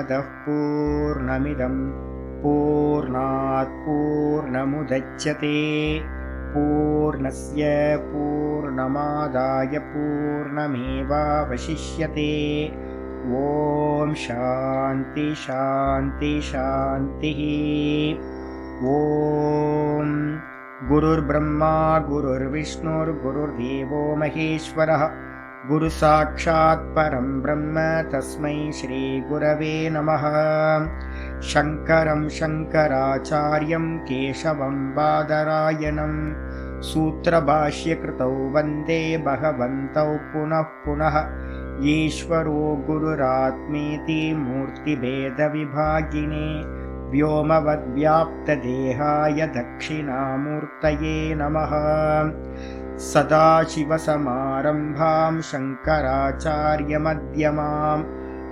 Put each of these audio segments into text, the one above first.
पूर्णमदः पूर्णमिदं पूर्णात् पूर्णमुदच्यते पूर्णस्य पूर्णमादाय पूर्णमेवावशिष्यते। ओम शांति शांति शांतिः। ओम गुरुर्ब्रह्मा गुरुर्विष्णुर्गुरुर्देवो महेश्वरः गुरु साक्षात् परं ब्रह्म तस्मै श्री गुरवे नमः। शंकरं शंकराचार्यं केशवं बादरायणं सूत्रभाष्यकृतौ वन्दे भगवन्तौ पुनः पुनः। ईश्वरो गुरुरात्मेति मूर्तिभेदविभागिने व्योमवद्व्याप्तदेहाय दक्षिणामूर्तये नमः। सदाशिवसमारम्भां शङ्कराचार्यमध्यमाम्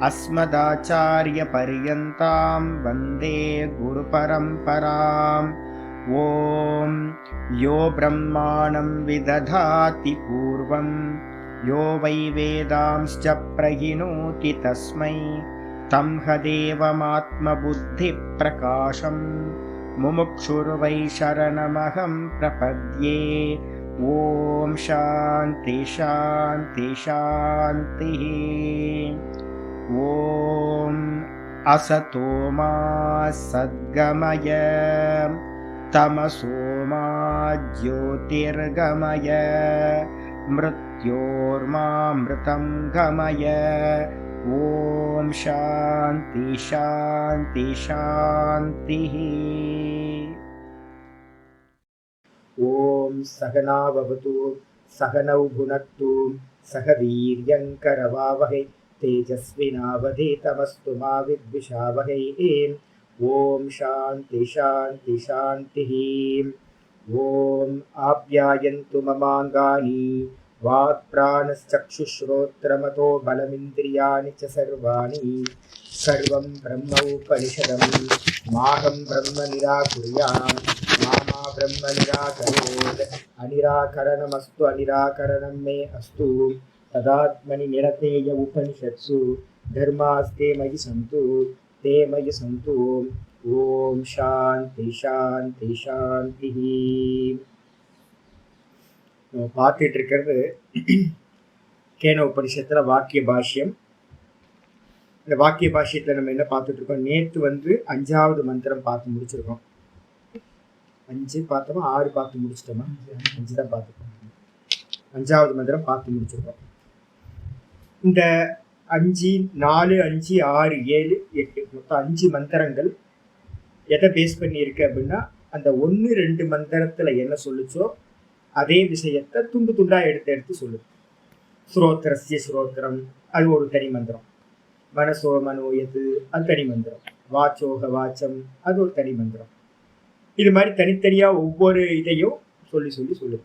अस्मदाचार्यपर्यन्तां वन्दे गुरुपरम्पराम्। ॐ यो ब्रह्माणं विदधाति पूर्वं यो वै वेदांश्च प्रहिणोति तस्मै तं हदेवमात्मबुद्धिप्रकाशं मुमुक्षुर्वै शरणमहं प्रपद्ये। ओम शांति शांति शांतिः। ओम असतो मा सद्गमय तमसो मा ज्योतिर्गमय मृत्योर्मामृतं गमय। ओम शांति शांति शांतिः। ओम सहना भवतु सहनौ भुनक्तु सह वीर्यङ्करवावहै तेजस्विनावधीतमस्तु मा विद्विषावहै। ओम शांति शांति शांतिः। ओम आप्यायन्तु ममाङ्गानि वाक्प्राणश्चक्षुश्रोत्रमतो बलमिन्द्रियाणि च सर्वाणि सर्वं ब्रह्मोपनिषदं माहं ब्रह्म निराकुर्याम् मामा ब्रह्म निराकरोत्। अनिराकरणमस्तु अनिराकरणं मे अस्तु तदात्मनि निरतेय उपनिषत्सु धर्मास्ते मयि सन्तु ते मयि सन्तु। ओम शांति शांति शांतिः। நம்ம பார்த்துட்டு இருக்கிறது கேன உபனிஷத்துல வாக்கிய பாஷ்யம். இந்த வாக்கிய பாஷ்யத்துல நம்ம என்ன பார்த்துட்டு இருக்கோம்? நேற்று 5வது மந்திரம் பார்த்து முடிச்சிருக்கோம். 5 பார்த்தோமா 6 பார்த்து முடிச்சிட்டோமா? 5 தான் பார்த்துருக்கோம். 5வது மந்திரம் பார்த்து முடிச்சிருக்கோம். இந்த 5 4 5 6 7 8 மொத்தம் 5 மந்திரங்கள் எதை பேஸ் பண்ணி இருக்கு அப்படின்னா அந்த 1 2 மந்திரத்துல என்ன சொல்லுச்சோ அதே விஷயத்தை துண்டு துண்டா எடுத்து சொல்லுது. ஸ்ரோத்திரஸ்ய ஸ்ரோத்திரம் அது ஒரு தனி மந்திரம், மனசோ மனோயது அது தனி மந்திரம், வாச்சோக வாச்சம் அது ஒரு தனி மந்திரம். இது மாதிரி தனித்தனியா ஒவ்வொரு இதையும் சொல்லி சொல்லுது.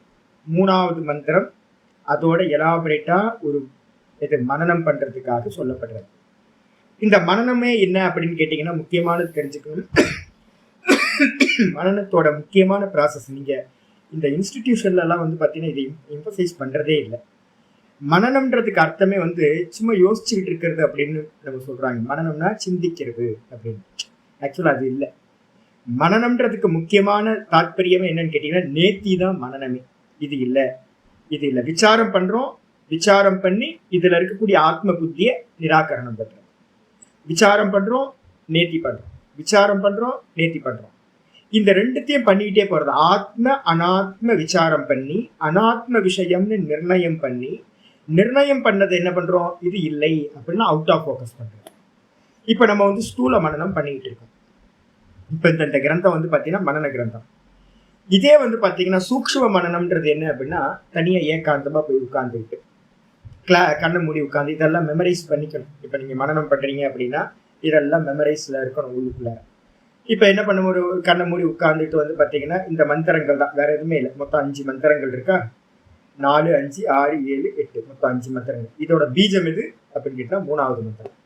3வது மந்திரம் அதோட எலாபரேட்டா ஒரு இது மனனம் பண்றதுக்காக சொல்லப்படுறது. இந்த மனனமே என்ன அப்படின்னு கேட்டீங்கன்னா முக்கியமானது தெரிஞ்சுக்கணும். மனனத்தோட முக்கியமான ப்ராசஸ் நீங்க இந்த இன்ஸ்டிடியூஷன்லாம் பார்த்தீங்கன்னா இதை எம்பசைஸ் பண்றதே இல்லை. மனனம்ன்றதுக்கு அர்த்தமே சும்மா யோசிச்சுக்கிட்டு இருக்கிறது அப்படின்னு நம்ம சொல்றாங்க. மனனம்னா சிந்திக்கிறது அப்படின்னு. ஆக்சுவலா அது இல்லை. மனனம்ன்றதுக்கு முக்கியமான தாற்பயமே என்னன்னு கேட்டீங்கன்னா நேத்தி தான் மனனமே. இது இல்லை விசாரம் பண்றோம். விசாரம் பண்ணி இதுல இருக்கக்கூடிய ஆத்ம புத்தியை நிராகரணம் பண்றோம். விசாரம் பண்றோம் நேத்தி பண்றோம், விசாரம் பண்றோம் நேத்தி பண்றோம். இந்த ரெண்டுத்தையும் பண்ணிக்கிட்டே போறது. ஆத்ம அனாத்ம விசாரம் பண்ணி அனாத்ம விஷயம்னு நிர்ணயம் பண்ணதை என்ன பண்றோம்? இது இல்லை அப்படின்னா அவுட் ஆஃப் ஃபோக்கஸ் பண்றோம். இப்ப நம்ம ஸ்தூல மனனம் பண்ணிக்கிட்டு இருக்கோம். இப்ப இந்த கிரந்தம் பாத்தீங்கன்னா மனன கிரந்தம். இதே பாத்தீங்கன்னா சூக்ஷ்ம மனனம்ன்றது என்ன அப்படின்னா தனியா ஏகாந்தமா போய் உட்கார்ந்துக்கிட்டு கண்ணை மூடி உட்காந்து இதெல்லாம் மெமரைஸ் பண்ணிக்கணும். இப்ப நீங்க மனனம் பண்றீங்க அப்படின்னா இதெல்லாம் மெமரைஸ்ல இருக்கணும் உள்ளுக்குள்ள. இப்ப என்ன பண்ணும்? ஒரு கண்ணை மூடி உட்கார்ந்துட்டு பாத்தீங்கன்னா இந்த மந்திரங்கள் தான், வேற எதுவுமே இல்லை. மொத்தம் 5 மந்திரங்கள் இருக்கா? 4 5 6 7 8 மொத்தம் 5 மந்திரங்கள். இதோட பீஜம் எது அப்படின்னு கேட்டா 3வது மந்திரம்.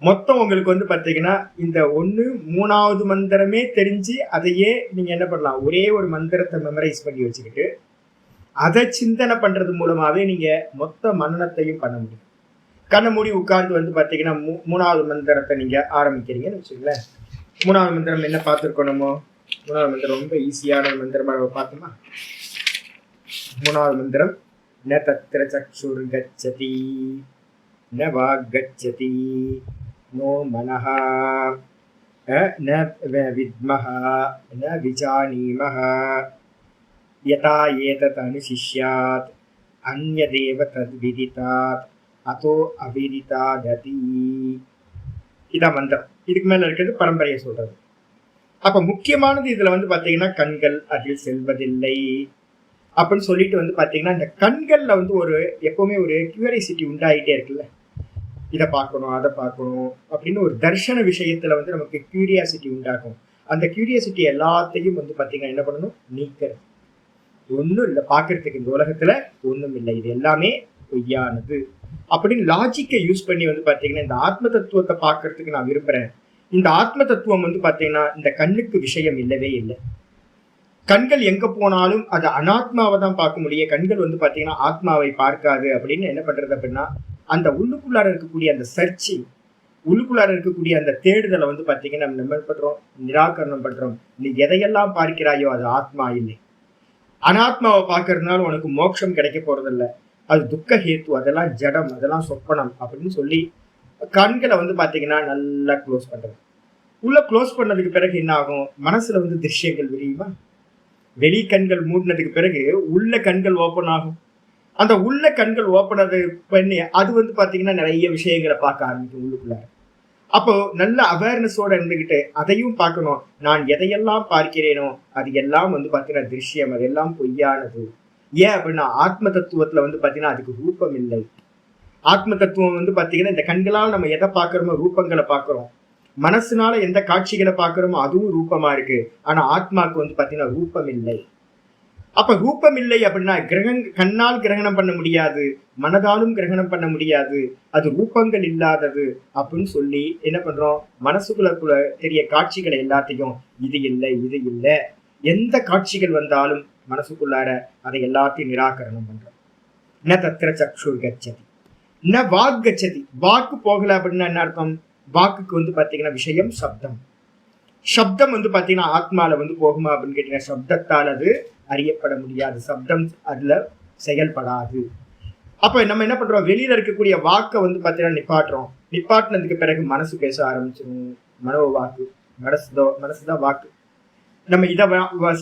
மொத்தம் உங்களுக்கு பாத்தீங்கன்னா இந்த 3வது மந்திரமே தெரிஞ்சு அதையே நீங்க என்ன பண்ணலாம்? ஒரே ஒரு மந்திரத்தை மெமரைஸ் பண்ணி வச்சுக்கிட்டு அதை சிந்தனை பண்றது மூலமாவே நீங்க மொத்த மனனத்தையும் பண்ண முடியும். கண்ணை மூடி உட்கார்ந்து வந்து பார்த்தீங்கன்னா மூணாவது மந்திரத்தை நீங்கள் ஆரம்பிக்கிறீங்கன்னு வச்சுங்களேன். மூணாவது மந்திரம் என்ன பார்த்துருக்கணுமோ, மூணாவது மந்திரம் ரொம்ப ஈஸியான மந்திரமாக நம்ம பார்த்தோமா. மூணாவது மந்திரம் ந தத்ர சக்ஷுர் கச்சதி ந வாக் கச்சதி நோ மனஹ ந வித்மஹ ந விஜானீமஹ யதா ஏதத் அனுசிஷ்யாத் அன்யதேவ தத் விதிதாத் அதோ அவிதிதா கதி. இதான் மந்திரம். இதுக்கு மேல இருக்கிறது பரம்பரையை சொல்றது. அப்ப முக்கியமானது இதுல வந்து பாத்தீங்கன்னா கண்கள் அதில் செல்வதில்லை அப்படின்னு சொல்லிட்டு வந்து பாத்தீங்கன்னா இந்த கண்கள்ல வந்து ஒரு எப்பவுமே ஒரு கியூரியாசிட்டி உண்டாயிட்டே இருக்குல்ல. இதை பார்க்கணும் அதை பார்க்கணும் அப்படின்னு ஒரு தர்ஷன விஷயத்துல வந்து நமக்கு கியூரியாசிட்டி உண்டாகும். அந்த கியூரியாசிட்டி எல்லாத்தையும் வந்து பாத்தீங்கன்னா என்ன பண்ணணும், நீக்கிறது. ஒன்றும் இல்லை, பார்க்கறதுக்கு இந்த உலகத்துல ஒன்றும் இல்லை, இது எல்லாமே பொய்யானது அப்படின்னு லாஜிக்கை யூஸ் பண்ணி வந்து பார்த்தீங்கன்னா இந்த ஆத்ம தத்துவத்தை பார்க்கறதுக்கு நான் விரும்புகிறேன். இந்த ஆத்ம தத்துவம் வந்து பார்த்தீங்கன்னா இந்த கண்ணுக்கு விஷயம் இல்லவே இல்லை. கண்கள் எங்க போனாலும் அது அனாத்மாவை தான் பார்க்க முடியும். கண்கள் வந்து பார்த்தீங்கன்னா ஆத்மாவை பார்க்காது அப்படின்னு என்ன பண்றது அப்படின்னா அந்த உள்ளுக்குள்ளார இருக்கக்கூடிய அந்த சர்ச்சிங், உள்ளுக்குள்ளார இருக்கக்கூடிய அந்த தேடுதலை வந்து பார்த்தீங்கன்னா நம்ம என்ன பண்றோம், நிராகரணம் பண்றோம். நீ எதையெல்லாம் பார்க்கிறாயோ அது ஆத்மா இல்லை. அனாத்மாவை பார்க்கறதுனால உனக்கு மோட்சம் கிடைக்க போறதில்ல, அது துக்க ஹேத்து, அதெல்லாம் ஜடம், அதெல்லாம் சொப்பனம் அப்படின்னு சொல்லி கண்களை வந்து பார்த்தீங்கன்னா நல்லா க்ளோஸ் பண்றது. உள்ள க்ளோஸ் பண்ணதுக்கு பிறகு என்ன ஆகும், மனசுல வந்து திருஷ்யங்கள் விரியுமா. வெளி கண்கள் மூடினதுக்கு பிறகு உள்ள கண்கள் ஓப்பன் ஆகும். அந்த உள்ள கண்கள் ஓப்பன் பண்ணி அது வந்து பார்த்தீங்கன்னா நிறைய விஷயங்களை பார்க்க ஆரம்பிக்கும் உள்ளுக்குள்ள. அப்போ நல்ல அவேர்னஸோட இருந்துகிட்டு அதையும் பார்க்கணும். நான் எதையெல்லாம் பார்க்கிறேனோ அது எல்லாம் வந்து பார்த்தீங்கன்னா திருஷ்யம், அதெல்லாம் பொய்யானது. ஏன் அப்படின்னா ஆத்ம தத்துவத்துல வந்து பார்த்தீங்கன்னா அதுக்கு ரூபம் இல்லை. ஆத்ம தத்துவம் வந்து பார்த்தீங்கன்னா இந்த கண்களால் நம்ம எதை பார்க்குறோமோ ரூபங்களை பார்க்குறோம். மனசுனால எந்த காட்சிகளை பார்க்குறோமோ அதுவும் ரூபமா இருக்கு. ஆனா ஆத்மாவுக்கு வந்து பார்த்தீங்கன்னா ரூபம் இல்லை. அப்ப ரூபம் இல்லை அப்படின்னா கண்ணால் கிரகணம் பண்ண முடியாது, மனதாலும் கிரகணம் பண்ண முடியாது, அது ரூபங்கள் இல்லாதது அப்படின்னு சொல்லி என்ன பண்றோம், மனசுக்குள்ள தெரிய காட்சிகளை எல்லாத்தையும் இது இல்லை இது இல்லை, எந்த காட்சிகள் வந்தாலும் மனசுக்குள்ளார அதை எல்லாத்தையும் நிராகரணம் பண்றோம். ந தத்ர சக்ஷுர் கச்சதி ந வாக் கச்சதி. வாக்கு போகல அப்படின்னா என்ன அர்த்தம், வாக்குக்கு வந்து பாத்தீங்கன்னா விஷயம் சப்தம். சப்தம் வந்து பாத்தீங்கன்னா ஆத்மால வந்து போகுமா அப்படின்னு கேட்டீங்கன்னா சப்தத்தால் அது அறியப்பட முடியாது, சப்தம் அதுல செயல்படாது. அப்ப நம்ம என்ன பண்றோம், வெளியில இருக்கக்கூடிய வாக்கை வந்து பாத்தீங்கன்னா நிப்பாட்டுறோம். நிப்பாட்டினதுக்கு பிறகு மனசு பேச ஆரம்பிச்சிடும். மனோ வாக்கு, மனசுதான் வாக்கு. நம்ம இதை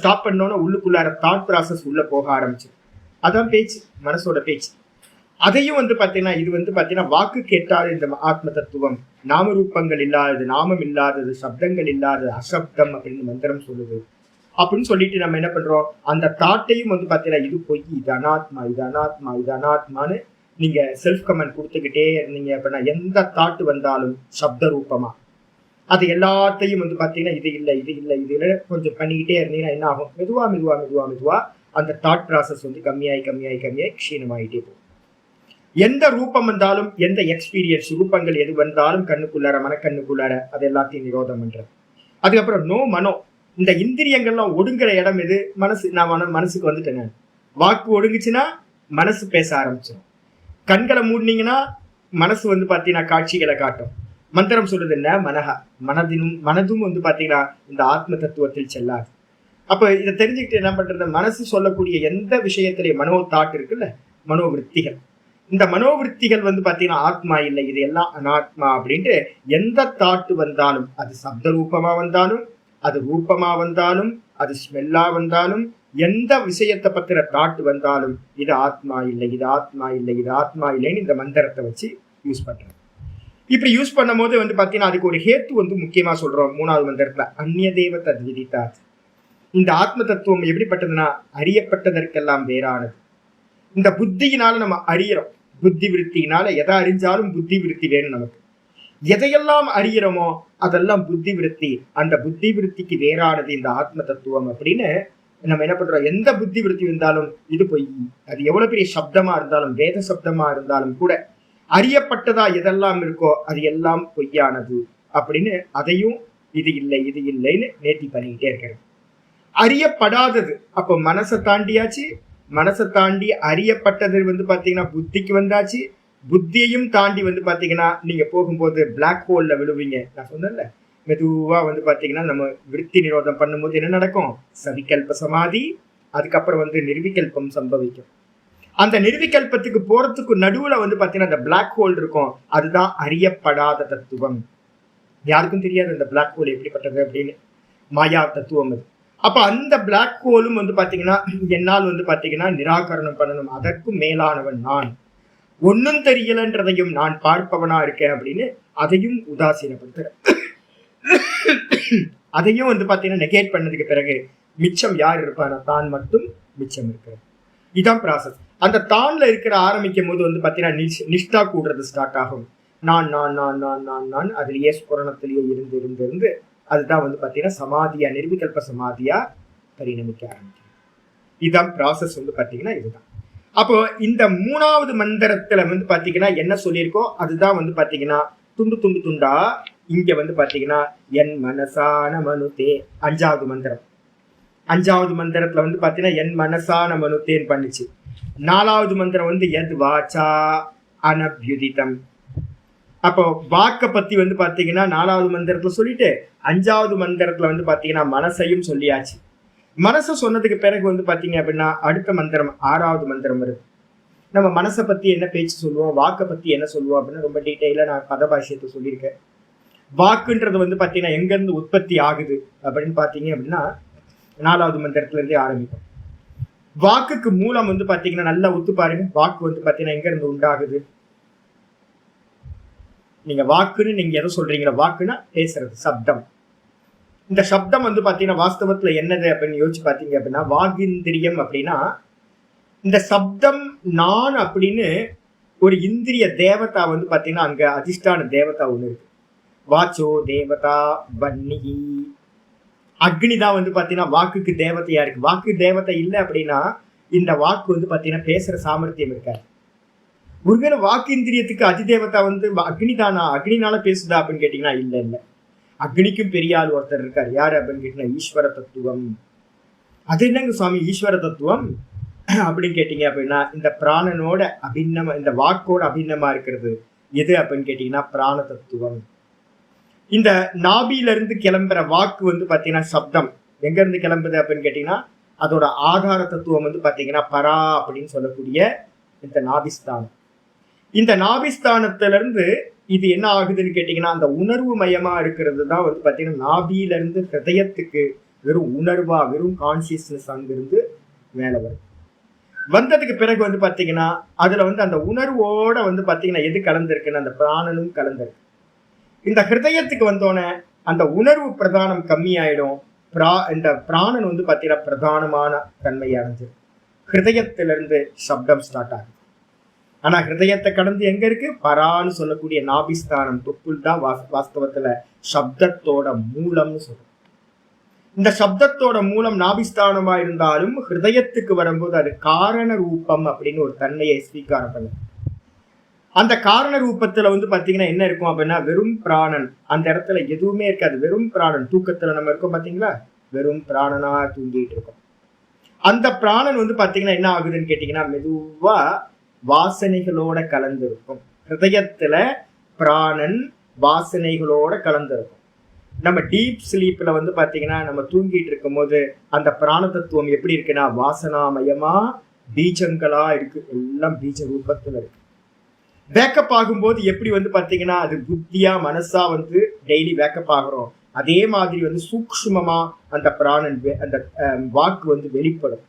ஸ்டாப் பண்ணோம்னா உள்ளுக்குள்ளார தாட் ப்ராசஸ் உள்ள போக ஆரம்பிச்சிடும். அதான் பேச்சு, மனசோட பேச்சு. அதையும் வந்து பாத்தீங்கன்னா இது வந்து பாத்தீங்கன்னா வாக்கு கேட்டால் இந்த ஆத்ம தத்துவம் நாம ரூபங்கள் இல்லாதது, நாமம் இல்லாதது, சப்தங்கள் இல்லாதது, அசப்தம் அப்படின்னு மந்திரம் சொல்லுது. அப்படின்னு சொல்லிட்டு நம்ம என்ன பண்றோம், அந்த தாட்டையும் வந்து பாத்தீங்கன்னா இது பொய், இது அனாத்மா, இது அனாத்மா, இது அனாத்மான்னு நீங்க செல்ஃப் கமெண்ட் கொடுத்துக்கிட்டே இருந்தீங்க அப்படின்னா எந்த தாட்டு வந்தாலும் சப்த ரூபமா அது எல்லாத்தையும் வந்து பாத்தீங்கன்னா இது இல்லை இது இல்லை இது இல்லை கொஞ்சம் பண்ணிக்கிட்டே இருந்தீங்கன்னா என்ன ஆகும், மெதுவா மெதுவா மெதுவா மெதுவா அந்த தாட் ப்ராசஸ் வந்து கம்மியாகி கம்மியாகி கம்மியாகி க்ஷீணமாயிட்டே போகும். எந்த ரூபம் வந்தாலும், எந்த எக்ஸ்பீரியன்ஸ் ரூபங்கள் எது வந்தாலும் கண்ணுக்குள்ளார மனக்கண்ணுக்குள்ளார அது எல்லாத்தையும் நிரோதம் பண்றது. அதுக்கப்புறம் நோ மனோ, இந்த இந்திரியங்கள்லாம் ஒடுங்குற இடம் எது, மனசு. நான் மனசுக்கு வந்துட்டேங்க. வாக்கு ஒடுங்குச்சுன்னா மனசு பேச ஆரம்பிச்சிடும். கண்களை மூடினீங்கன்னா மனசு வந்து பார்த்தீங்கன்னா காட்சிகளை காட்டும். மந்திரம் சொல்றது என்ன, மனஹா, மனதும் வந்து பார்த்தீங்கன்னா இந்த ஆத்ம தத்துவத்தில் செல்லாது. அப்ப இதை தெரிஞ்சுக்கிட்டு என்ன பண்றது, மனசு சொல்லக்கூடிய எந்த விஷயத்திலேயே மனோ தாட் இருக்குல்ல, மனோவிருத்திகள், இந்த மனோவிருத்திகள் வந்து பார்த்தீங்கன்னா ஆத்மா இல்லை, இது எல்லாம் அனாத்மா அப்படின்ட்டு எந்த தாட்டு வந்தாலும், அது சப்த ரூபமா வந்தாலும், அது ரூபமா வந்தாலும், அது ஸ்மெல்லா வந்தாலும், எந்த விஷயத்தை பத்திர தாட்டு வந்தாலும் இது ஆத்மா இல்லை, இது ஆத்மா இல்லை, இது ஆத்மா இல்லைன்னு இந்த மந்திரத்தை வச்சு யூஸ் பண்றேன். இப்படி யூஸ் பண்ணும் போது வந்து பார்த்தீங்கன்னா அதுக்கு ஒரு ஹேத்து வந்து முக்கியமா சொல்றோம். மூணாவது மந்திரத்துல அந்நியதேவ தத் விதிதாத். இந்த ஆத்ம தத்துவம் எப்படிப்பட்டதுன்னா அறியப்பட்டதற்கெல்லாம் வேறானது. இந்த புத்தியினால நம்ம அறியறோம். புத்தி விருத்தினால எதை அறிஞ்சாலும் புத்தி விருத்தி வேணும் நமக்கு. எதையெல்லாம் அறிகிறோமோ அதெல்லாம் புத்தி விருத்தி. அந்த புத்தி விருத்திக்கு வேறானது இந்த ஆத்ம தத்துவம் அப்படின்னு நம்ம என்ன பண்றோம், எந்த புத்தி விருத்தி இருந்தாலும் இது பொய். அது எவ்வளவு பெரிய சப்தமா இருந்தாலும், வேத சப்தமா இருந்தாலும் கூட அறியப்பட்டதா எதெல்லாம் இருக்கோ அது எல்லாம் பொய்யானது அப்படின்னு அதையும் இது இல்லை இது இல்லைன்னு நேர்த்தி பண்ணிக்கிட்டே இருக்கிறது. அறியப்படாதது அப்போ மனசை தாண்டியாச்சு. மனசை தாண்டி அறியப்பட்டது வந்து பார்த்தீங்கன்னா புத்திக்கு வந்தாச்சு. புத்தியையும் தாண்டி வந்து பாத்தீங்கன்னா நீங்க போகும்போது பிளாக் ஹோல்ல விழுவீங்க. நான் சொன்னேன்ல, மெதுவா வந்து பாத்தீங்கன்னா நம்ம விருத்தி நிரோதம் பண்ணும்போது என்ன நடக்கும்? சவிகல்ப சமாதி, அதுக்கப்புறம் வந்து நிர்விகல்பம் சம்பவிக்கும். அந்த நிர்விகல்பத்துக்கு போறதுக்கு நடுவுல வந்து பாத்தீங்கன்னா அந்த பிளாக் ஹோல் இருக்கும். அதுதான் அறியப்படாத தத்துவம். யாருக்கும் தெரியாது அந்த பிளாக் ஹோல் எப்படிப்பட்டது அப்படின்னு. மாயா தத்துவம் அது. அப்ப அந்த பிளாக் ஹோலும் வந்து பாத்தீங்கன்னா என்னால் வந்து பாத்தீங்கன்னா நிராகரணம் பண்ணணும். அதற்கும் மேலானவன் நான். ஒன்னும் தெரியலன்றதையும் நான் பார்ப்பவனா இருக்கேன் அப்படின்னு அதையும் உதாசீனப்படுத்துறேன். அதையும் வந்து பாத்தீங்கன்னா நெகேட் பண்ணதுக்கு பிறகு மிச்சம் யார் இருப்பானா? தான் மட்டும் மிச்சம் இருக்கிறது. இதான் ப்ராசஸ். அந்த தான்ல இருக்கிற ஆரம்பிக்கும் போது வந்து பாத்தீங்கன்னா நிஷ்டா கூடுறது ஸ்டார்ட் ஆகும். நான் நான் நான் நான் நான் நான் அதுலயே ஸ்புரணத்திலேயே இருந்து இருந்து இருந்து அதுதான் வந்து பாத்தீங்கன்னா சமாதியா, நிர்விகல்ப சமாதியா பரிணமிக்க ஆரம்பிக்கும். இதுதான் ப்ராசஸ் வந்து பாத்தீங்கன்னா இதுதான். அப்போ இந்த 3வது மந்திரத்துல வந்து பாத்தீங்கன்னா என்ன சொல்லியிருக்கோம் அதுதான் வந்து பாத்தீங்கன்னா துண்டு துண்டு துண்டா இங்க வந்து பாத்தீங்கன்னா என் மனசான மனுதே 5வது மந்திரம். 5வது மந்திரத்துல வந்து பாத்தீங்கன்னா என் மனசான மனுதேன்னு பண்ணுச்சு. 4வது மந்திரம் வந்து எத் வாச்சா அனபியுதிதம். அப்போ வாக்க பத்தி வந்து பாத்தீங்கன்னா 4வது மந்திரத்துல சொல்லிட்டு 5வது மந்திரத்துல வந்து பாத்தீங்கன்னா மனசையும் சொல்லியாச்சு. மனசை சொன்னதுக்கு பிறகு வந்து பாத்தீங்க அப்படின்னா அடுத்த மந்திரம் 6வது மந்திரம் வருது. நம்ம மனசை பத்தி என்ன பேச்சு சொல்லுவோம், வாக்க பத்தி என்ன சொல்லுவோம் அப்படின்னு ரொம்ப டீட்டெயிலா நான் பதபாஷ்யத்தை சொல்லியிருக்கேன். வாக்குன்றது வந்து பாத்தீங்கன்னா எங்க இருந்து உற்பத்தி ஆகுது அப்படின்னு பாத்தீங்க அப்படின்னா 4வது மந்திரத்துல இருந்தே ஆரம்பிக்கும். வாக்குக்கு மூலம் வந்து பாத்தீங்கன்னா நல்லா ஒத்து பாருங்க. வாக்கு வந்து பாத்தீங்கன்னா எங்க இருந்து உண்டாகுது? நீங்க வாக்குன்னு நீங்க எதை சொல்றீங்களா? வாக்குன்னா பேசுறது, சப்தம். இந்த சப்தம் வந்து பாத்தீங்கன்னா வாஸ்தவத்துல என்னது அப்படின்னு யோசிச்சு பாத்தீங்க அப்படின்னா வாகிந்திரியம் அப்படின்னா இந்த சப்தம் நான் அப்படின்னு ஒரு இந்திரிய தேவதா வந்து பாத்தீங்கன்னா அங்க அதிஷ்டான தேவதா ஒண்ணு இருக்கு. வாச்சோ தேவதா வன்னி. அக்னிதான் வந்து பாத்தீங்கன்னா வாக்குக்கு தேவதையா இருக்கு. வாக்கு தேவதை இல்லை அப்படின்னா இந்த வாக்கு வந்து பாத்தீங்கன்னா பேசுற சாமர்த்தியம் இருக்காது. ஒருவேளை வாக்கு இந்திரியத்துக்கு அதிதேவதா வந்து அக்னி தானா? அக்னினால பேசுதா அப்படின்னு கேட்டீங்கன்னா இல்ல இல்ல. அக்னிக்கும் பெரிய ஆள் ஒருத்தர் இருக்காரு. யாரு அப்படின்னு கேட்டீங்கன்னா ஈஸ்வர தத்துவம். அது என்னங்க சுவாமி ஈஸ்வர தத்துவம் அப்படின்னு கேட்டீங்க அப்படின்னா இந்த பிராணனோட அபிநமா, இந்த வாக்கோட அபிநமா இருக்கிறது எது அப்படின்னு கேட்டீங்கன்னா பிராண தத்துவம். இந்த நாபில இருந்து கிளம்புற வாக்கு வந்து பாத்தீங்கன்னா சப்தம் எங்க இருந்து கிளம்புது அப்படின்னு கேட்டீங்கன்னா அதோட ஆதார தத்துவம் வந்து பாத்தீங்கன்னா பரா அப்படின்னு சொல்லக்கூடிய இந்த நாபிஸ்தானம். இந்த நாபிஸ்தானத்துல இருந்து இது என்ன ஆகுதுன்னு கேட்டீங்கன்னா அந்த உணர்வு மயமா இருக்கிறது தான் வந்து பாத்தீங்கன்னா நாபியில இருந்து ஹிருதயத்துக்கு வெறும் உணர்வா, வெறும் கான்சியஸ்னஸ் அங்கிருந்து மேல வரும். வந்ததுக்கு பிறகு வந்து பாத்தீங்கன்னா அதுல வந்து அந்த உணர்வோட வந்து பாத்தீங்கன்னா எது கலந்துருக்குன்னு அந்த பிராணனும் கலந்துருக்கு. இந்த ஹிருதயத்துக்கு வந்தோடனே அந்த உணர்வு பிரதானம் கம்மியாயிடும். இந்த பிராணன் வந்து பாத்தீங்கன்னா பிரதானமான தன்மை அடைஞ்சு ஹிருதயத்திலிருந்து சப்தம் ஸ்டார்ட் ஆகுது. ஆனா ஹிருதயத்தை கடந்து எங்க இருக்கு? பரான்னு சொல்லக்கூடிய நாபிஸ்தானம் தொப்புள் தான் வாஸ்தவத்துல சப்தத்தோட மூலம்னு சொல்றோம். இந்த சப்தத்தோட மூலம் நாபிஸ்தானமா இருந்தாலும் ஹிருதயத்துக்கு வரும்போது அது காரண ரூபம் அப்படின்னு ஒரு தன்மையை ஸ்வீகாரம் பண்ணு. அந்த காரண ரூபத்துல வந்து பாத்தீங்கன்னா என்ன இருக்கும் அப்படின்னா வெறும் பிராணன். அந்த இடத்துல எதுவுமே இருக்காது, வெறும் பிராணன். தூக்கத்துல நம்ம இருக்கோம் பாத்தீங்களா, வெறும் பிராணனா தூங்கிட்டு இருக்கோம். அந்த பிராணன் வந்து பாத்தீங்கன்னா என்ன ஆகுதுன்னு கேட்டீங்கன்னா மெதுவா வாசனைகளோட கலந்து இருக்கும். ஹிருதயத்துல பிராணன் வாசனைகளோட கலந்து இருக்கும். நம்ம டீப் ஸ்லீப்ல வந்து பாத்தீங்கன்னா நம்ம தூங்கிட்டு இருக்கும் போது அந்த பிராண தத்துவம் எப்படி இருக்குன்னா வாசனாமயமா பீஜங்களா இருக்கு. எல்லாம் பீஜ ரூபத்துல இருக்கு. வேக்கப் ஆகும்போது எப்படி வந்து பாத்தீங்கன்னா அது புத்தியா மனசா வந்து டெய்லி வேக்கப் ஆகிறோம், அதே மாதிரி வந்து சூக்ஷ்மமா அந்த பிராணன் அந்த வாக்கு வந்து வெளிப்படும்.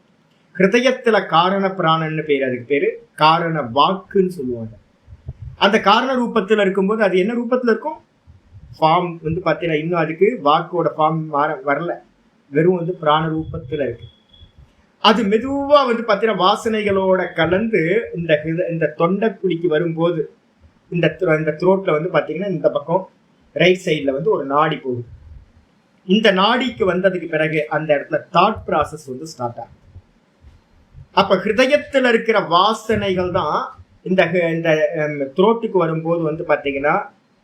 ஹிருதயத்துல காரண பிராணன்னு பேரு, அதுக்கு பேரு காரண வாக்குன்னு சொல்லுவாங்க. அந்த காரண ரூபத்துல இருக்கும்போது அது என்ன ரூபத்துல இருக்கும்? ஃபார்ம் வந்து பாத்தீங்கன்னா இன்னும் அதுக்கு வாக்கோட ஃபார்ம் வரல, வெறும் வந்து பிராண ரூபத்துல இருக்கு. அது மெதுவா வந்து பாத்தீங்கன்னா வாசனைகளோட கலந்து இந்த தொண்டைக்குழிக்கு வரும்போது இந்த த்ரோட்ல வந்து பாத்தீங்கன்னா இந்த பக்கம் ரைட் சைட்ல வந்து ஒரு நாடி போகுது. இந்த நாடிக்கு வந்ததுக்கு பிறகு அந்த இடத்துல தாட் ப்ராசஸ் வந்து ஸ்டார்ட் ஆகும். அப்ப ஹிருதயத்துல இருக்கிற வாசனைகள் தான் இந்த த்ரோட்டுக்கு வரும்போது வந்து பாத்தீங்கன்னா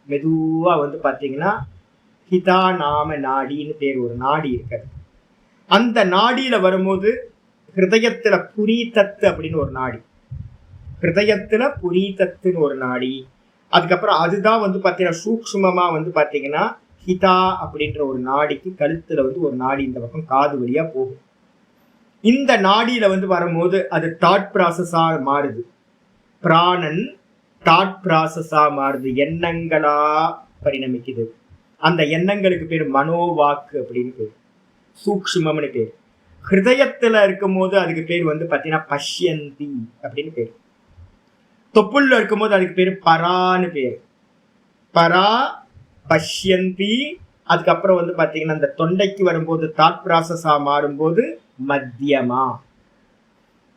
மெதுவா வந்து பாத்தீங்கன்னா ஹிதா நாம நாடின்னு பேர் ஒரு நாடி இருக்காது. அந்த நாடியில வரும்போது ஹிருதயத்துல புரீதத்து அப்படின்னு ஒரு நாடி. ஹிருதயத்துல புரீதத்துன்னு ஒரு நாடி. அதுக்கப்புறம் அதுதான் வந்து பாத்தீங்கன்னா சூக்ஷ்மமா வந்து பாத்தீங்கன்னா ஹிதா அப்படின்ற ஒரு நாடிக்கு கழுத்துல வந்து ஒரு நாடி இந்த பக்கம் காது வழியா போகும். இந்த நாடியில வந்து வரும்போது அது தாட் ப்ராசஸா மாறுது. பிராணன் தாட் ப்ராசஸா மாறுது, எண்ணங்களா பரிணமிக்குது. அந்த எண்ணங்களுக்கு பேர் மனோவாக்கு அப்படின்னு பேர், சூக்ஷ்மம்னு பேர். ஹிருதயத்துல இருக்கும் போது அதுக்கு பேர் வந்து பாத்தீங்கன்னா பஷ்யந்தி அப்படின்னு பேர். தொப்புள்ள இருக்கும்போது அதுக்கு பேர் பரான்னு பேர், பரா பஷ்யந்தி. அதுக்கப்புறம் வந்து பாத்தீங்கன்னா அந்த தொண்டைக்கு வரும்போது தாட் ப்ராசஸா மாறும்போது மத்தியமா.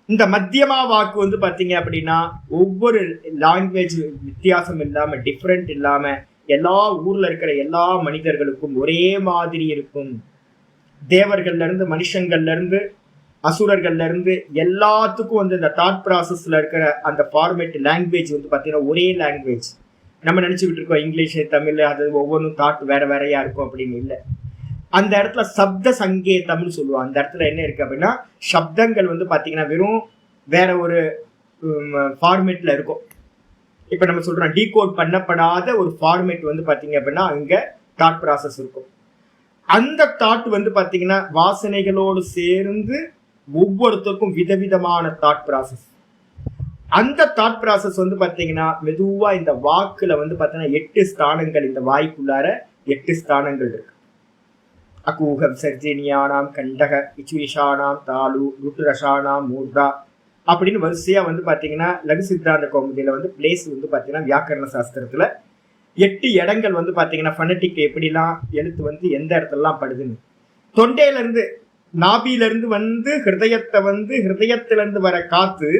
இந்த மத்தியமா வாக்கு வந்து பாத்தீங்க அப்படின்னா ஒவ்வொரு லாங்குவேஜ் வித்தியாசம் இல்லாம, டிஃப்ரெண்ட் இல்லாம எல்லா ஊர்ல இருக்கிற எல்லா மனிதர்களுக்கும் ஒரே மாதிரி இருக்கும். தேவர்கள்ல இருந்து மனுஷங்கள்ல இருந்து அசுரர்கள்ல இருந்து எல்லாத்துக்கும் வந்து இந்த தாட் ப்ராசஸ்ல இருக்கிற அந்த ஃபார்மேட் லாங்குவேஜ் வந்து பாத்தீங்கன்னா ஒரே லாங்குவேஜ். நம்ம நினைச்சுக்கிட்டு இருக்கோம் இங்கிலீஷ் தமிழ் அது ஒவ்வொன்றும் தாட் வேற வேறையா இருக்கும் அப்படின்னு இல்லை. அந்த இடத்துல சப்த சங்கேதம்னு சொல்லுவோம். அந்த இடத்துல என்ன இருக்கு அப்படின்னா சப்தங்கள் வந்து பாத்தீங்கன்னா வெறும் வேற ஒரு ஃபார்மேட்ல இருக்கும். இப்ப நம்ம சொல்றோம் டீகோட் பண்ணப்படாத ஒரு ஃபார்மேட் வந்து பாத்தீங்க அப்படின்னா அங்க தாட் ப்ராசஸ் இருக்கும். அந்த தாட் வந்து பாத்தீங்கன்னா வாசனைகளோடு சேர்ந்து ஒவ்வொருத்தருக்கும் விதவிதமான தாட் ப்ராசஸ். அந்த தாட் ப்ராசஸ் வந்து பாத்தீங்கன்னா மெதுவா இந்த வாக்குல வந்து பாத்தீங்கன்னா 8 ஸ்தானங்கள், இந்த வாய்க்குள்ளார 8 ஸ்தானங்கள் இருக்கு. அகூகம் சர்ஜினியானாம் கண்டக இச்சுவிஷானாம் தாலு ருட்டுரஷானாம் மூர்தா அப்படின்னு வரிசையா வந்து பாத்தீங்கன்னா லகு சித்தாந்த கௌமுதியில வந்து பிளேஸ் வந்து பாத்தீங்கன்னா வியாக்கரண சாஸ்திரத்துல 8 இடங்கள் வந்து பாத்தீங்கன்னா ஃபனட்டிக் எப்படிலாம் எழுத்து வந்து எந்த இடத்துலலாம் படுதுன்னு. தொண்டையில இருந்து நாபியில இருந்து வந்து ஹிருதயத்தை வந்து ஹிருதயத்தில இருந்து வர காத்து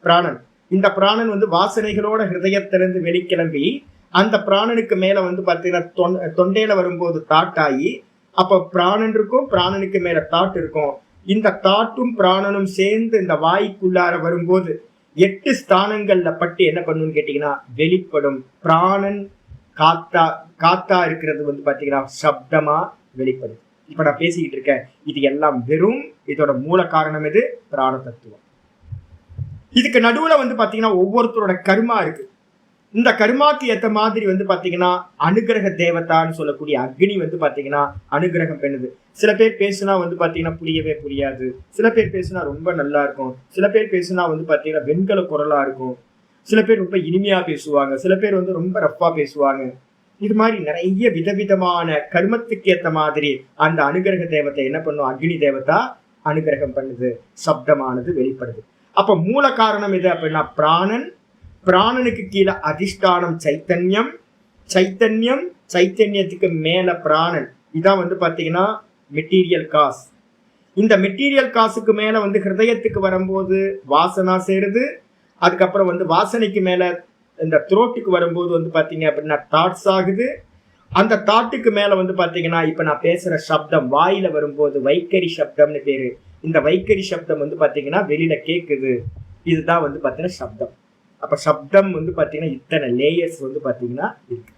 பிராணன். இந்த பிராணன் வந்து வாசனைகளோட ஹிருதயத்திலிருந்து வெளிக்கிளம்பி அந்த பிராணனுக்கு மேல வந்து பாத்தீங்கன்னா தொண்டையில வரும்போது தாட்டாகி, அப்ப பிராணன் இருக்கும், பிராணனுக்கு மேல தாட் இருக்கும். இந்த தாட்டும் பிராணனும் சேர்ந்து இந்த வாய்க்குள்ளார வரும்போது 8 ஸ்தானங்கள்ல பட்டு என்ன பண்ணுன்னு கேட்டீங்கன்னா வெளிப்படும். பிராணன் காத்தா இருக்கிறது வந்து பாத்தீங்கன்னா சப்தமா வெளிப்படும். இப்ப நான் பேசிக்கிட்டு இருக்கேன், இது எல்லாம் வெறும் இதோட மூல காரணம் எது? பிராண தத்துவம். இதுக்கு நடுவுல வந்து பாத்தீங்கன்னா ஒவ்வொருத்தரோட கர்மா இருக்கு. இந்த கர்மாக்கு ஏற்ற மாதிரி வந்து பாத்தீங்கன்னா அனுகிரக தேவதான்னு சொல்லக்கூடிய அக்னி வந்து பாத்தீங்கன்னா அனுகிரகம் பண்ணுது. சில பேர் பேசுனா வந்து பாத்தீங்கன்னா புரியவே புரியாது, சில பேர் பேசுனா ரொம்ப நல்லா இருக்கும், சில பேர் பேசுனா வந்து பாத்தீங்கன்னா வெண்கல குரலா இருக்கும், சில பேர் ரொம்ப இனிமையா பேசுவாங்க, சில பேர் வந்து ரொம்ப ரஃப்பா பேசுவாங்க. இது மாதிரி நிறைய விதவிதமான கர்மத்துக்கு ஏற்ற மாதிரி அந்த அனுகிரக தேவத்தை என்ன பண்ணும்? அக்னி தேவதா அனுகிரகம் பண்ணுது, சப்தமானது வெளிப்படுது. அப்ப மூல காரணம் எது அப்படின்னா பிராணன். பிராணனுக்கு கீழே அதிஷ்டானம் சைத்தன்யம், சைத்தன்யம் சைத்தன்யத்துக்கு மேல பிராணன். இதான் வந்து பாத்தீங்கன்னா மெட்டீரியல் காஸ். இந்த மெட்டீரியல் காசுக்கு மேல வந்து ஹிருதயத்துக்கு வரும்போது வாசனா சேருது. அதுக்கப்புறம் வந்து வாசனைக்கு மேல இந்த த்ரோட்டுக்கு வரும்போது வந்து பாத்தீங்க அப்படின்னா தாட்ஸ் ஆகுது. அந்த தாட்டுக்கு மேல வந்து பாத்தீங்கன்னா இப்ப நான் பேசுற சப்தம் வாயில வரும்போது வைக்கரி சப்தம்னு பேரு. இந்த வைக்கரி சப்தம் வந்து பாத்தீங்கன்னா வெளியில கேக்குது. இதுதான் வந்து பாத்தீங்கன்னா சப்தம். அப்ப சப்தம் வந்து பாத்தீங்கன்னா இத்தனை லேயர்ஸ் வந்து பாத்தீங்கன்னா இருக்கு.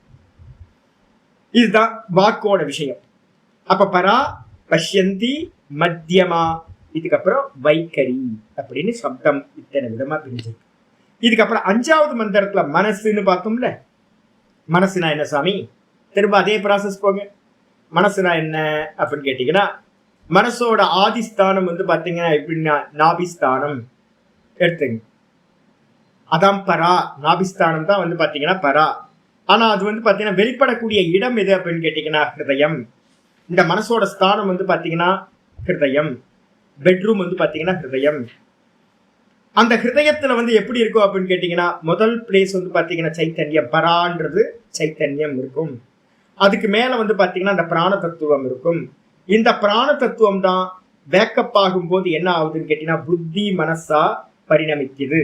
இதுதான் வாக்கோட விஷயம். அப்ப பரா பஷ்யந்தி மத்தியமா, இதுக்கப்புறம் வைக்கரி அப்படின்னு சப்தம் இத்தனை விதமா பிரிஞ்சிருக்கு. இதுக்கப்புறம் 5வது மந்திரத்துல மனசுன்னு பார்த்தோம்ல. மனசுனா என்ன சாமி? திரும்ப அதே ப்ராசஸ் போங்க. மனசுனா என்ன அப்படின்னு கேட்டீங்கன்னா மனசோட ஆதிஸ்தானம் வந்து பாத்தீங்கன்னா எப்படின்னா நாபிஸ்தானம் எடுத்துங்க. அதான் பரா. நாபிஸ்தானம் தான் வந்து பாத்தீங்கன்னா பரா. ஆனா அது வந்து பாத்தீங்கன்னா வெளிப்படக்கூடிய இடம் எது அப்படின்னு கேட்டீங்கன்னா ஹிருதயம். இந்த மனசோட ஸ்தானம் வந்து பாத்தீங்கன்னா ஹிருதயம். பெட்ரூம் வந்து பாத்தீங்கன்னா ஹிருதயம். அந்த ஹிருதயத்துல வந்து எப்படி இருக்கும் அப்படின்னு கேட்டீங்கன்னா முதல் பிளேஸ் வந்து பாத்தீங்கன்னா சைத்தன்யம், பரான்றது சைத்தன்யம் இருக்கும். அதுக்கு மேல வந்து பாத்தீங்கன்னா அந்த பிராண தத்துவம் இருக்கும். இந்த பிராண தத்துவம் தான் பேக்கப் ஆகும் போது என்ன ஆகுதுன்னு கேட்டீங்கன்னா புத்தி மனசா பரிணமிக்குது.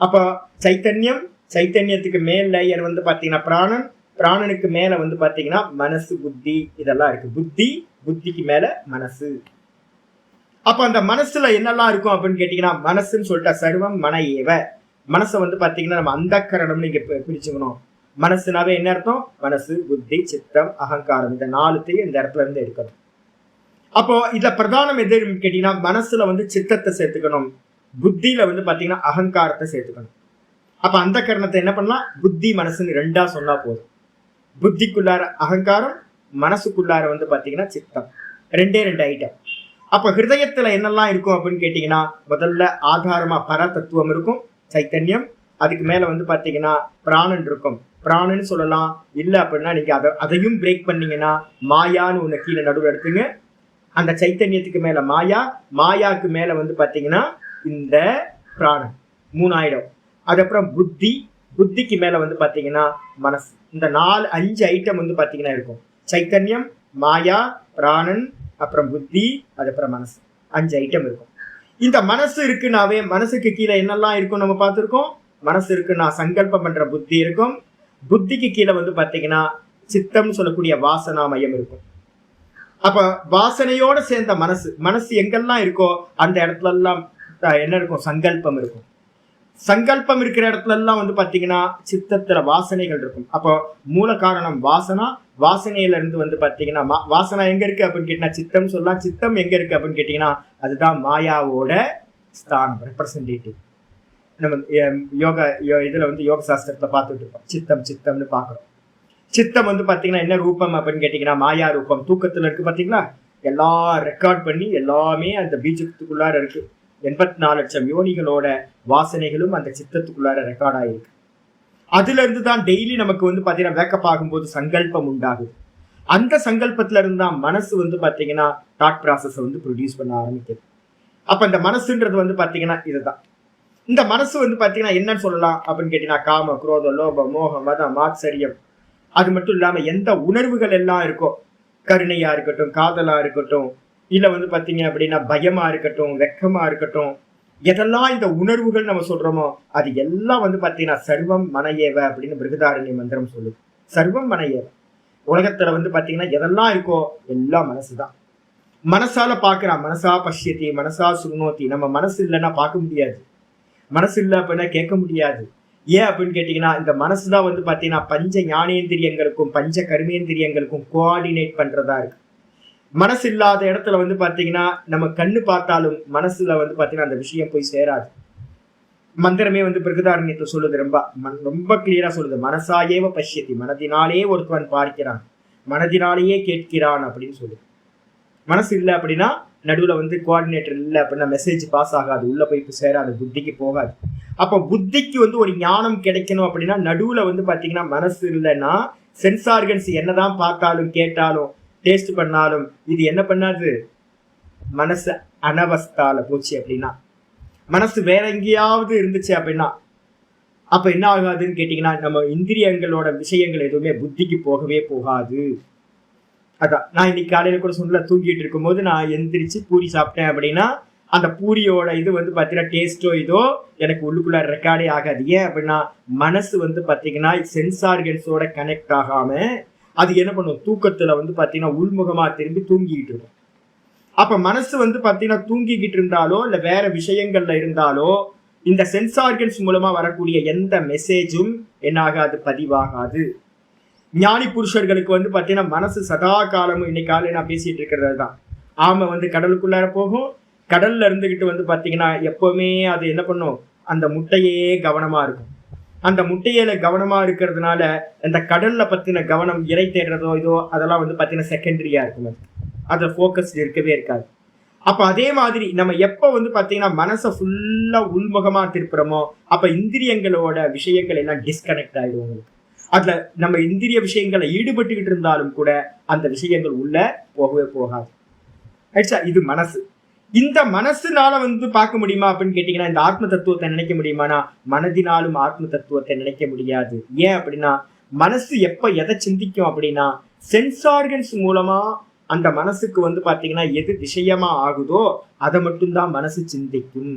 அப்ப சைத்தன்யம், சைத்தன்யத்துக்கு மேல் லேயர் வந்து பாத்தீங்கன்னா பிராணன், பிராணனுக்கு மேல வந்து பாத்தீங்கன்னா மனசு புத்தி இதெல்லாம் இருக்கு. புத்தி, புத்திக்கு மேல மனசு. அப்ப அந்த மனசுல என்னெல்லாம் இருக்கும் அப்படின்னு கேட்டீங்கன்னா மனசுன்னு சொல்லிட்டா சர்வம் மன ஏவ. மனசை வந்து பாத்தீங்கன்னா நம்ம அந்த கரணம்னு இங்க பிரிச்சுக்கணும். மனசுனாவே என்ன அர்த்தம்? மனசு, புத்தி, சித்தம், அகங்காரம். இந்த 4த்தையும் இந்த இடத்துல இருந்து எடுக்கணும். அப்போ இதுல பிரதானம் எதுன்னு கேட்டீங்கன்னா மனசுல வந்து சித்தத்தை சேர்த்துக்கணும், புத்தியில வந்து பாத்தீங்கன்னா அகங்காரத்தை சேர்த்துக்கணும். அப்ப அந்த கரணத்தை என்ன பண்ணலாம், புத்தி மனசுன்னு ரெண்டா சொன்னா போதும். புத்திக்குள்ளார அகங்காரம், மனசுக்குள்ளார வந்து பாத்தீங்கன்னா சித்தம். ரெண்டே ரெண்டு ஐட்டம். அப்ப ஹிருதயத்துல என்னெல்லாம் இருக்கும் அப்படின்னு கேட்டீங்கன்னா, முதல்ல ஆதாரமா பர தத்துவம் இருக்கும், சைத்தன்யம். அதுக்கு மேல வந்து பாத்தீங்கன்னா பிராணன் இருக்கும். பிராணன்னு சொல்லலாம். இல்ல அப்படின்னா நீங்க அதையும் பிரேக் பண்ணீங்கன்னா மாயான்னு ஒண்ணு கீழே நடுவில் எடுத்துங்க. அந்த சைத்தன்யத்துக்கு மேல மாயா, மாயாக்கு மேல வந்து பாத்தீங்கன்னா இந்த பிராணன், 3 ஆயிடும். அதுக்கப்புறம் புத்தி, புத்திக்கு மேல வந்து பாத்தீங்கன்னா மனசு. இந்த 4-5 ஐட்டம் வந்து பாத்தீங்கன்னா இருக்கும். சைத்தன்யம், மாயா, பிராணன், அப்புறம் புத்தி, அதுக்கப்புறம் மனசு. 5 ஐட்டம் இருக்கும். இந்த மனசு இருக்குன்னாவே மனசுக்கு கீழே என்னெல்லாம் இருக்கும் நம்ம பார்த்துருக்கோம். மனசு இருக்குன்னா சங்கல்பம் பண்ற புத்தி இருக்கும். புத்திக்கு கீழே வந்து பாத்தீங்கன்னா சித்தம்னு சொல்லக்கூடிய வாசனா மையம் இருக்கும். அப்ப வாசனையோட சேர்ந்த மனசு, மனசு எங்கெல்லாம் இருக்கோ அந்த இடத்துல எல்லாம் என்ன இருக்கும், சங்கல்பம் இருக்கும். சங்கல்பம் இருக்கிற இடத்துல எல்லாம் வந்து பாத்தீங்கன்னா சித்தத்துல வாசனைகள் இருக்கும். அப்போ மூல காரணம் வாசனா, வாசனையில இருந்து வந்து பாத்தீங்கன்னா வாசனா எங்க இருக்கு அப்படின்னு கேட்டீங்கன்னா சித்தம் சொல்லலாம். சித்தம் எங்க இருக்கு அப்படின்னு கேட்டீங்கன்னா அதுதான் மாயாவோட ஸ்தானம், ரெப்ரசன்டேட்டிவ். நம்ம இதுல வந்து யோக சாஸ்திரத்துல பார்த்துட்டு இருக்கோம். சித்தம் சித்தம்னு பாக்குறோம். சித்தம் வந்து பாத்தீங்கன்னா என்ன ரூபம் அப்படின்னு கேட்டீங்கன்னா மாயா ரூபம். தூக்கத்துல இருக்கு பாத்தீங்களா, எல்லாம் ரெக்கார்ட் பண்ணி எல்லாமே அந்த பீஜத்துக்குள்ளார இருக்கு. 84 லட்சம் யோனிகளோட வாசனைகளும் அந்த சித்தத்துக்குள்ளார ரெக்கார்ட் ஆயிருக்கு. அதுல இருந்து தான் டெய்லி நமக்கு வந்து பாத்தீங்கன்னா வேக்கப் ஆகும்போது சங்கல்பம் உண்டாகுது. அந்த சங்கல்பத்துல இருந்து தான் மனசு வந்து பாத்தீங்கன்னா தாட் ப்ராசஸ் வந்து ப்ரொடியூஸ் பண்ண ஆரம்பிக்குது. அப்ப இந்த மனசுன்றது வந்து பாத்தீங்கன்னா இதுதான். இந்த மனசு வந்து பாத்தீங்கன்னா என்னன்னு சொல்லலாம் அப்படின்னு கேட்டீங்கன்னா காம, குரோதம், லோபம், மோகம், மதம், ஆச்சரியம், அது மட்டும் இல்லாம எந்த உணர்வுகள் எல்லாம் இருக்கோ, கருணையா இருக்கட்டும், காதலா இருக்கட்டும், இல்ல வந்து பாத்தீங்க அப்படின்னா பயமா இருக்கட்டும், வெக்கமா இருக்கட்டும், எதெல்லாம் இந்த உணர்வுகள் நம்ம சொல்றோமோ அது எல்லாம் வந்து பாத்தீங்கன்னா சர்வம் மனஏவ அப்படின்னு பிருகதாரண்ய மந்திரம் சொல்லுது. சர்வம் மனஏவ. உலகத்துல வந்து பாத்தீங்கன்னா எதெல்லாம் இருக்கோ எல்லாம் மனசுதான். மனசால பாக்குறான், மனசா பஷ்யத்தி, மனசா சுருணோத்தி. நம்ம மனசு இல்லைன்னா பார்க்க முடியாது, மனசு இல்லை அப்படின்னா கேட்க முடியாது. ஏன் அப்படின்னு கேட்டீங்கன்னா இந்த மனசுதான் வந்து பாத்தீங்கன்னா பஞ்ச ஞானேந்திரியங்களுக்கும் பஞ்ச கர்மேந்திரியங்களுக்கும் கோஆர்டினேட் பண்றதா இருக்கு. மனசு இல்லாத இடத்துல வந்து பாத்தீங்கன்னா நம்ம கண்ணு பார்த்தாலும் மனசுல வந்து பாத்தீங்கன்னா அந்த விஷயம் போய் சேராது. மந்திரமே வந்து பிருகதாரண்யத்தை சொல்லுது, ரொம்ப கிளியரா சொல்லுது. மனசாயேவ பஷ்யத்தி, மனதினாலே ஒருத்தவன் பார்க்கிறான், மனதினாலேயே கேட்கிறான் அப்படின்னு சொல்லுது. மனசு இல்லை அப்படின்னா நடுவுல வந்து கோஆர்டினேட்டர் இல்லை அப்படின்னா மெசேஜ் பாஸ் ஆகாது, உள்ள போய் சேராது, புத்திக்கு போகாது. அப்ப புத்திக்கு வந்து ஒரு ஞானம் கிடைக்கணும் அப்படின்னா நடுவுல வந்து பாத்தீங்கன்னா மனசு இல்லைன்னா சென்ஸ் ஆர்கன்ஸ் என்னதான் பார்த்தாலும் கேட்டாலும் டேஸ்ட் பண்ணாலும் இது என்ன பண்ணாது, மனசு அனவஸ்தால போச்சு அப்படின்னா, மனசு வேற எங்கேயாவது இருந்துச்சு அப்படின்னா அப்ப என்ன ஆகாதுன்னு கேட்டீங்கன்னா நம்ம இந்திரியங்களோட விஷயங்கள் எதுவுமே புத்திக்கு போகவே போகாது. அதான் நான் இன்னைக்கு காலையில கூட சொன்ன, தூங்கிட்டு இருக்கும் போது நான் எந்திரிச்சு பூரி சாப்பிட்டேன் அப்படின்னா அந்த பூரியோட இது வந்து பாத்தீங்கன்னா டேஸ்டோ இதோ எனக்கு உள்ளுக்குள்ள ரெக்கார்டே ஆகாது. ஏன் அப்படின்னா மனசு வந்து பாத்தீங்கன்னா சென்ஸ் ஆர்கன்ஸோட கனெக்ட் ஆகாம அது என்ன பண்ணும், தூக்கத்துல வந்து பாத்தீங்கன்னா உள்முகமா திரும்பி தூங்கிக்கிட்டு இருக்கும். அப்ப மனசு வந்து பாத்தீங்கன்னா தூங்கிக்கிட்டு இருந்தாலோ இல்ல வேற விஷயங்கள்ல இருந்தாலோ இந்த சென்ஸ் ஆர்கன்ஸ் மூலமா வரக்கூடிய எந்த மெசேஜும் என்ன ஆகாது, பதிவாகாது. ஞானி புருஷர்களுக்கு வந்து பாத்தீங்கன்னா மனசு சதா காலமும், இன்னைக்கு காலையில நான் பேசிட்டு இருக்கிறது தான், ஆமை வந்து கடலுக்குள்ளார போகும், கடல்ல இருந்துகிட்டு வந்து பாத்தீங்கன்னா எப்பவுமே அது என்ன பண்ணும், அந்த முட்டையே கவனமா இருக்கும். அந்த முட்டையில கவனமா இருக்கிறதுனால அந்த கடல்ல பத்தின கவனம் இறை தேடுறதோ இதோ அதெல்லாம் வந்து பாத்தீங்கன்னா செகண்டரியா இருக்கும், அதுல போக்கஸ் இருக்கவே இருக்காது. அப்ப அதே மாதிரி நம்ம எப்ப வந்து பாத்தீங்கன்னா மனசை ஃபுல்லா உள்முகமா திருப்புறோமோ அப்ப இந்திரியங்களோட விஷயங்கள் எல்லாம் டிஸ்கனெக்ட் ஆயிடும் உங்களுக்கு. அதுல நம்ம இந்திரிய விஷயங்களை ஈடுபட்டுக்கிட்டு இருந்தாலும் கூட அந்த விஷயங்கள் உள்ள போகவே போகாது. ஆயிடுச்சா? இது மனசு. இந்த மனசுனால வந்து பார்க்க முடியுமா அப்படின்னு கேட்டீங்கன்னா இந்த ஆத்ம தத்துவத்தை நினைக்க முடியுமானா மனதினாலும் ஆத்ம தத்துவத்தை நினைக்க முடியாது. ஏன் அப்படின்னா மனசு எப்ப எதை சிந்திக்கும் அப்படின்னா சென்ஸ் ஆர்கன்ஸ் மூலமா அந்த மனசுக்கு வந்து பாத்தீங்கன்னா எது விஷயமா ஆகுதோ அதை மட்டும்தான் மனசு சிந்திக்கும்.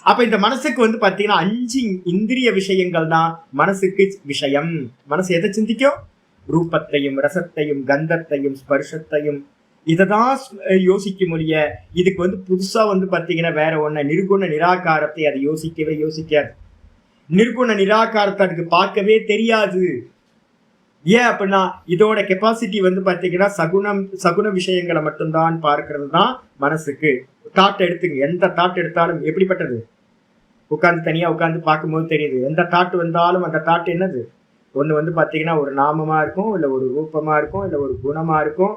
அப்ப இந்த மனசுக்கு வந்து பாத்தீங்கன்னா 5 இந்திரிய விஷயங்கள் தான் மனசுக்கு விஷயம். மனசு எதை சிந்திக்கும், ரூபத்தையும் ரசத்தையும் கந்தத்தையும் ஸ்பர்ஷத்தையும் இததான் யோசிக்க முடிய. இதுக்கு வந்து புதுசா வந்து பாத்தீங்கன்னா வேற ஒண்ணு நிர்குண நிராகாரத்தை அது யோசிக்கவே யோசிக்காது. நிர்குண நிராகாரத்தை அதுக்கு பார்க்கவே தெரியாது. ஏன் அப்படின்னா இதோட கெப்பாசிட்டி வந்து பாத்தீங்கன்னா சகுன விஷயங்களை மட்டும்தான் பார்க்கறது தான் மனசுக்கு. தாட் எடுத்துங்க, எந்த தாட் எடுத்தாலும் எப்படிப்பட்டது, உட்காந்து தனியா உட்காந்து பார்க்கும்போது தெரியுது. எந்த தாட் வந்தாலும் அந்த தாட் என்னது? ஒண்ணு வந்து பாத்தீங்கன்னா ஒரு நாமமா இருக்கும், இல்ல ஒரு ரூபமா இருக்கும், இல்ல ஒரு குணமா இருக்கும்,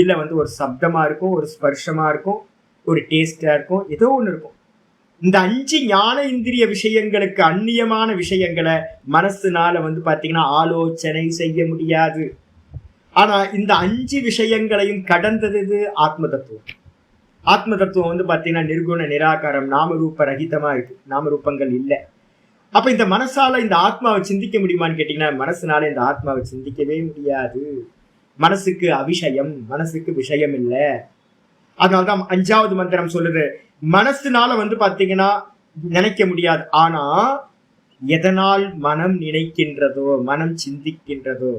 இல்ல வந்து ஒரு சப்தமா இருக்கும், ஒரு ஸ்பர்ஷமா இருக்கும், ஒரு டேஸ்டா இருக்கும், ஏதோ ஒண்ணு இருக்கும். இந்த 5 ஞான இந்திரிய விஷயங்களுக்கு அந்நியமான விஷயங்களை மனசுனால வந்து பாத்தீங்கன்னா ஆலோசனை செய்ய முடியாது. ஆனா இந்த 5 விஷயங்களையும் கடந்தது ஆத்ம தத்துவம். ஆத்ம தத்துவம் வந்து பாத்தீங்கன்னா நிர்குண நிராகாரம், நாமரூப ரகிதமா இருக்கு, நாமரூபங்கள் இல்லை. அப்ப இந்த மனசால இந்த ஆத்மாவை சிந்திக்க முடியுமான்னு கேட்டீங்கன்னா மனசுனால இந்த ஆத்மாவை சிந்திக்கவே முடியாது. மனசுக்கு அவிஷயம், மனசுக்கு விஷயம் இல்லை. அதனால்தான் 5வது மந்திரம் சொல்லுது, மனசுனால வந்து பாத்தீங்கன்னா நினைக்க முடியாது. ஆனா எதனால் மனம் நினைக்கின்றதோ, மனம் சிந்திக்கின்றதோ.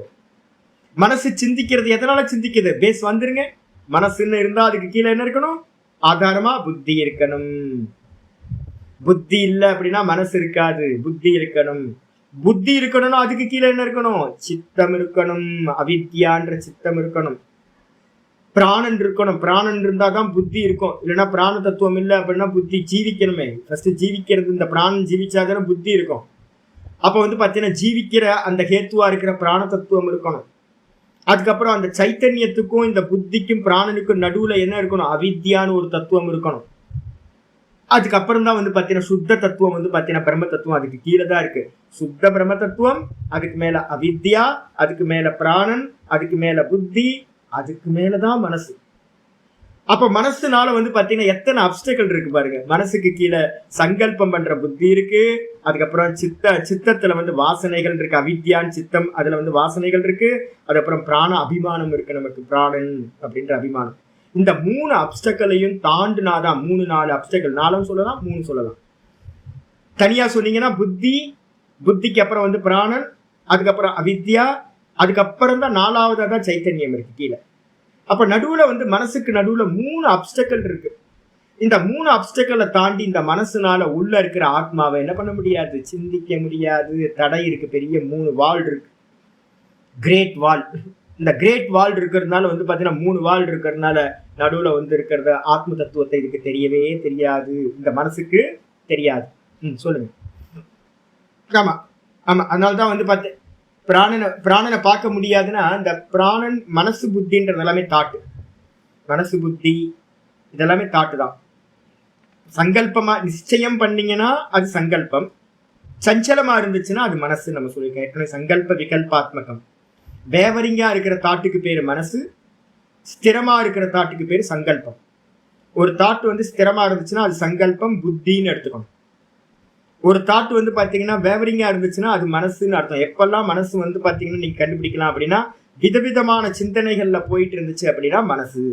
மனசு சிந்திக்கிறது எதனால சிந்திக்குது? பேஸ் வந்துருங்க. மனசுன்னு இருந்தா அதுக்கு கீழே என்ன இருக்கணும்? ஆதாரமா புத்தி இருக்கணும். புத்தி இல்ல அப்படின்னா மனசு இருக்காது, புத்தி இருக்கணும். புத்தி இருக்கணும்னா அதுக்கு கீழே என்ன இருக்கணும்? சித்தம் இருக்கணும், அவித்யான்ற சித்தம் இருக்கணும். பிராணன் இருக்கணும், பிராணன் இருந்தாதான் புத்தி இருக்கும். இல்லைன்னா பிராண தத்துவம் இல்லை அப்படின்னா புத்தி ஜீவிக்கணுமே. ஃபர்ஸ்ட் ஜீவிக்கிறது, இந்த பிராணன் ஜீவிச்சாதானே புத்தி இருக்கும். அப்ப வந்து பாத்தீங்கன்னா ஜீவிக்கிற அந்த ஹேத்துவா இருக்கிற பிராண தத்துவம் இருக்கணும். அதுக்கப்புறம் அந்த சைத்தன்யத்துக்கும் இந்த புத்திக்கும் பிராணனுக்கும் நடுவுல என்ன இருக்கணும்? அவித்யான்னு ஒரு தத்துவம் இருக்கணும். அதுக்கப்புறம் தான் வந்து பாத்தீங்கன்னா சுத்த தத்துவம் வந்து பாத்தீங்கன்னா பிரம்ம தத்துவம் அதுக்கு கீழே தான் இருக்கு. சுத்த பிரம்ம தத்துவம், அதுக்கு மேல அவித்யா, அதுக்கு மேல பிராணன், அதுக்கு மேல புத்தி, அதுக்கு மேலதான் மனசு. அப்ப மனசுனால வந்து பாத்தீங்கன்னா எத்தனை அப்டக்கிள் இருக்கு பாருங்க. மனசுக்கு கீழே சங்கல்பம் பண்ற புத்தி இருக்கு. அதுக்கப்புறம் சித்தத்துல வந்து வாசனைகள் இருக்கு, அவித்யான் சித்தம், அதுல வந்து வாசனைகள் இருக்கு. அதுக்கப்புறம் பிராண அபிமானம் இருக்கு, நமக்கு பிராணன் அப்படின்ற அபிமானம். இந்த 3 அப்டக்களையும் தாண்டினாதான் 3-4 அப்டக்கல், 4 சொல்லலாம் 3 சொல்லலாம். தனியா சொன்னீங்கன்னா புத்திக்கு அப்புறம் வந்து பிராணன், அதுக்கப்புறம் அவித்யா, அதுக்கப்புறம் தான் 4வதா தான் சைத்தன்யம் இருக்கு கீழே. அப்ப நடுவுல வந்து மனசுக்கு நடுவுல 3 அப்டக்கல் இருக்கு. இந்த 3 அப்டக்கலை தாண்டி இந்த மனசுனால உள்ள இருக்கிற ஆத்மாவை என்ன பண்ண முடியாது? சிந்திக்க முடியாது. தடை இருக்கு, பெரிய 3 வால் இருக்கு, கிரேட் வால். இந்த கிரேட் வால் இருக்கிறதுனால வந்து பாத்தீங்கன்னா 3 வால் இருக்கிறதுனால நடுவுல வந்து இருக்கிறத ஆத்ம தத்துவத்தை இதுக்கு தெரியவே தெரியாது, இந்த மனசுக்கு தெரியாது. சொல்லுங்க. ஆமா ஆமா, அதனாலதான் வந்து பார்த்தேன் பிராணனை பார்க்க முடியாதுன்னா இந்த பிராணன் மனசு புத்தின்றது எல்லாமே தாட்டு. மனசு புத்தி இதெல்லாமே தாட்டு தான். சங்கல்பமா நிச்சயம் பண்ணீங்கன்னா அது சங்கல்பம், சஞ்சலமா இருந்துச்சுன்னா அது மனசு. நம்ம சொல்லியிருக்கோம் ஏற்கனவே, சங்கல்ப விகல்பாத்மகம். வேவரிங்கா இருக்கிற தாட்டுக்கு பேரு மனசு, ஸ்திரமா இருக்கிற தாட்டுக்கு பேரு சங்கல்பம். ஒரு தாட்டு வந்து ஸ்திரமா இருந்துச்சுன்னா அது சங்கல்பம், புத்தின்னு எடுத்துக்கணும். ஒரு தாட் வந்து பாத்தீங்கன்னா வேவரிங்கா இருந்துச்சுன்னா அது மனசுன்னு அர்த்தம். எப்பெல்லாம் மனசு வந்து பாத்தீங்கன்னா நீங்க கண்டுபிடிக்கலாம் அப்படின்னா, விதவிதமான சிந்தனைகள்ல போயிட்டு இருந்துச்சு அப்படின்னா மனசு.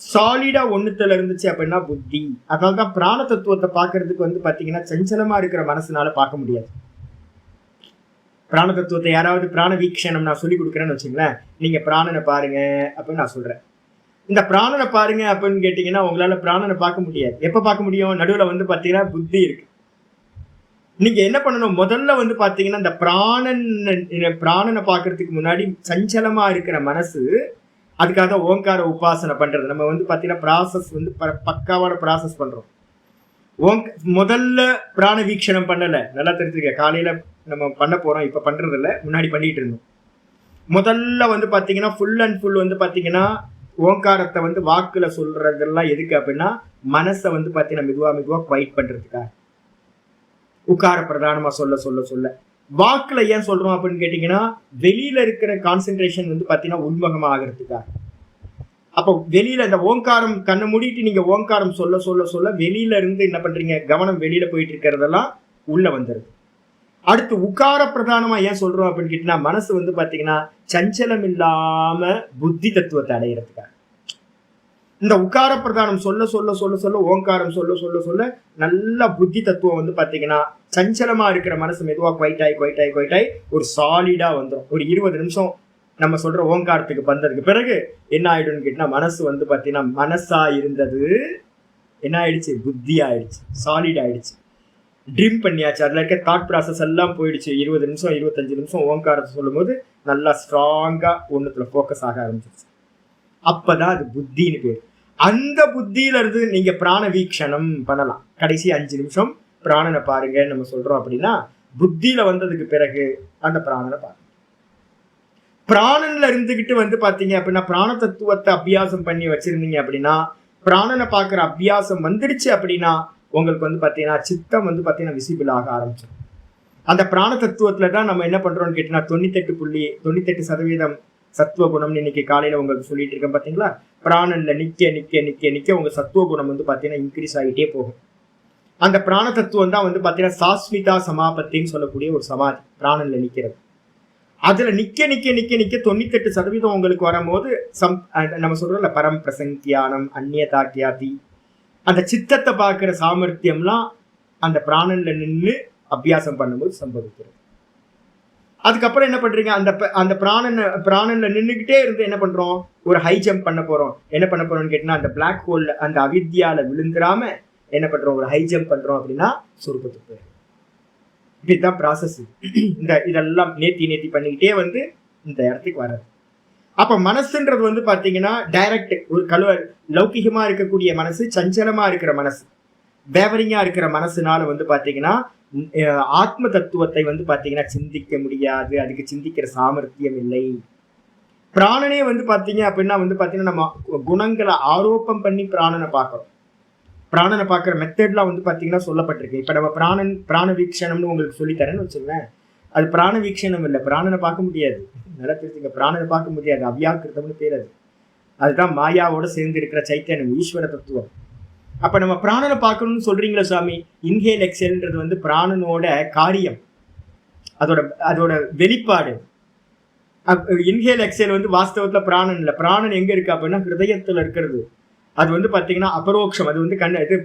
சாலிடா ஒண்ணுத்துல இருந்துச்சு அப்படின்னா புத்தி. அதனால்தான் பிராண தத்துவத்தை பாக்குறதுக்கு வந்து பாத்தீங்கன்னா சஞ்சலமா இருக்கிற மனசுனால பார்க்க முடியாது. பிராண தத்துவத்தை யாராவது பிராண வீக்ஷணம் நான் சொல்லி கொடுக்குறேன்னு வச்சுங்களேன், நீங்க பிராணனை பாருங்க அப்படின்னு நான் சொல்றேன். இந்த பிராணனை பாருங்க அப்படின்னு கேட்டீங்கன்னா உங்களால பிராணனை பார்க்க முடியாது. எப்ப பார்க்க முடியும்? நடுவுல வந்து பாத்தீங்கன்னா புத்தி இருக்கு. நீங்க என்ன பண்ணணும்? முதல்ல வந்து பாத்தீங்கன்னா இந்த பிராணனை பாக்குறதுக்கு முன்னாடி சஞ்சலமா இருக்கிற மனசு, அதுக்காக ஓங்கார உபாசனை பண்றது. நம்ம வந்து பாத்தீங்கன்னா ப்ராசஸ் வந்து பக்காவான ப்ராசஸ் பண்றோம். முதல்ல பிராண வீக்ஷணம் பண்ணல, நல்லா தெரிஞ்சுக்க. காலையில நம்ம பண்ண போறோம், இப்ப பண்றது இல்ல, முன்னாடி பண்ணிட்டு இருந்தோம். முதல்ல வந்து பாத்தீங்கன்னா ஃபுல் அண்ட் ஃபுல் வந்து பாத்தீங்கன்னா ஓங்காரத்தை வந்து வாக்குல சொல்றதெல்லாம் எதுக்கு அப்படின்னா மனசை வந்து பாத்தீங்கன்னா மெதுவா குவைட் பண்றதுக்காக. உக்கார பிரதானமா சொல்ல சொல்ல சொல்ல வாக்குல ஏன் சொல்றோம் அப்படின்னு கேட்டீங்கன்னா வெளியில இருக்கிற கான்சென்ட்ரேஷன் வந்து பாத்தீங்கன்னா உள்முகமா ஆகிறதுக்காக. அப்போ வெளியில இந்த ஓங்காரம் கண்ணை மூடிட்டு நீங்க ஓங்காரம் சொல்ல சொல்ல சொல்ல வெளியில இருந்து என்ன பண்றீங்க? கவனம் வெளியில போயிட்டு இருக்கிறதெல்லாம் உள்ள வந்துருது. அடுத்து உக்கார பிரதானமா ஏன் சொல்றோம் அப்படின்னு கேட்டீங்கன்னா மனசு வந்து பாத்தீங்கன்னா சஞ்சலம் இல்லாம புத்தி தத்துவத்தை அடையிறதுக்காக. இந்த உக்கார பிரதானம் சொல்ல சொல்ல சொல்ல சொல்ல ஓங்காரம் சொல்ல சொல்ல சொல்ல நல்ல புத்தி தத்துவம் வந்து பாத்தீங்கன்னா சஞ்சலமா இருக்கிற மனசு மெதுவா குவைட்டாய் ஒரு சாலிடா வந்துடும். ஒரு 20 நிமிஷம் நம்ம சொல்ற ஓங்காரத்துக்கு வந்ததுக்கு பிறகு என்ன ஆயிடும்னு கேட்டீங்கன்னா மனசு வந்து பாத்தீங்கன்னா மனசா இருந்தது என்ன ஆயிடுச்சு? புத்தி ஆயிடுச்சு, சாலிட் ஆயிடுச்சு, ட்ரீம் பண்ணியாச்சு. அதுல இருக்க தாட் ப்ராசஸ் எல்லாம் போயிடுச்சு. 20 நிமிஷம் 25 நிமிஷம் ஓங்காரத்தை சொல்லும் போது நல்லா ஸ்ட்ராங்கா ஒண்ணுத்துல போக்கஸ் ஆக ஆரம்பிச்சிருச்சு. அப்பதான் அது புத்தின்னு பேர். அந்த புத்தியில இருந்து நீங்க பிராண வீக்ஷணம் பண்ணலாம். கடைசி 5 நிமிஷம் பிராணனை பாருங்கன்னு நம்ம சொல்றோம் அப்படின்னா, புத்தியில வந்ததுக்கு பிறகு அந்த பிராணனை பாருங்க. பிராணன்ல இருந்துகிட்டு வந்து பாத்தீங்க அப்படின்னா, பிராண தத்துவத்தை அபியாசம் பண்ணி வச்சிருந்தீங்க அப்படின்னா, பிராணனை பாக்குற அபியாசம் வந்துடுச்சு அப்படின்னா உங்களுக்கு வந்து பாத்தீங்கன்னா சித்தம் வந்து பாத்தீங்கன்னா விசிபிள் ஆக ஆரம்பிச்சிடும். அந்த பிராண தத்துவத்துல தான் நம்ம என்ன பண்றோம்னு கேட்டீங்கன்னா 98% சத்துவ குணம்னு இன்னைக்கு காலையில உங்களுக்கு சொல்லிட்டு இருக்கேன் பாத்தீங்களா. பிராணன்ல நிக்க நிக்க நிக்க நிக்க உங்க சத்துவ குணம் வந்து பாத்தீங்கன்னா இன்க்ரீஸ் ஆகிட்டே போகும். அந்த பிராண தத்துவம் தான் வந்து பாத்தீங்கன்னா சாஸ்மிதா சமாபத்தின்னு சொல்லக்கூடிய ஒரு சமாதி, பிராணன்ல நிக்கிறது. அதுல நிக்க நிக்க நிக்க நிக்க 98% உங்களுக்கு வரும்போது நம்ம சொல்றோம்ல பரம் பிரசங்கியானம் அந்நியதா கியாதி, அந்த சித்தத்தை பார்க்கிற சாமர்த்தியம்லாம் அந்த பிராணன்ல நின்று அபியாசம் பண்ணும்போது சம்பவிக்கிறது. அதுக்கப்புறம் என்ன பண்றீங்க, அந்த பிராணன்ல நின்றுகிட்டே இருந்து என்ன பண்றோம், ஒரு ஹை ஜம்ப் பண்ண போறோம். என்ன பண்ண போறோம்னு கேட்டீங்கன்னா, அந்த பிளாக் ஹோல்ல அந்த அவித்யால விழுந்துராம என்ன பண்றோம், ஒரு ஹை ஜம்ப் பண்றோம் அப்படின்னா சொரூபத்துக்கு போயிடும். இப்படிதான் ப்ராசஸ். இதெல்லாம் நேத்தி பண்ணிக்கிட்டே வந்து இந்த இடத்துக்கு வர்றது. அப்ப மனசுன்றது வந்து பாத்தீங்கன்னா டைரக்ட் ஒரு லௌகிகமா இருக்கக்கூடிய மனசு, சஞ்சலமா இருக்கிற மனசு, வேவரிங்கா இருக்கிற மனசுனால வந்து பாத்தீங்கன்னா ஆத்ம தத்துவத்தை வந்து பாத்தீங்கன்னா சிந்திக்க முடியாது, அதுக்கு சிந்திக்கிற சாமர்த்தியம் இல்லை. பிராணனே வந்து பாத்தீங்க அப்படின்னா வந்து பாத்தீங்கன்னா நம்ம குணங்களை ஆரோப்பம் பண்ணி பிராணனை பார்க்கிறோம். பிராணனை பார்க்குற மெத்தட்லாம் வந்து பார்த்தீங்கன்னா சொல்லப்பட்டிருக்கு. இப்போ நம்ம பிராண வீக்ஷணம்னு உங்களுக்கு சொல்லித்தரேன்னு வச்சுக்கோங்களேன். அது பிராண வீக்ஷணம் இல்லை, பிராணனை பார்க்க முடியாது. நல்லா தெரிஞ்சுங்க, பிராணனை பார்க்க முடியாது, அவ்யாக்கிருத்தம்னு பேர் அது. அதுதான் மாயாவோட சேர்ந்து இருக்கிற சைத்தன்யம், ஈஸ்வர தத்துவம். அப்போ நம்ம பிராணனை பார்க்கணும்னு சொல்றீங்களா சுவாமி, இன்ஹேல் எக்ஸேல்ன்றது வந்து பிராணனோட காரியம், அதோட வெளிப்பாடு. இன்ஹேல் எக்ஸேல் வந்து வாஸ்தவத்தில் பிராணன் இல்லை. பிராணன் எங்கே இருக்கு அப்படின்னா ஹிருதயத்தில் இருக்கிறது. அது வந்து பார்த்தீங்கன்னா அபரோக்ஷம், அது வந்து இது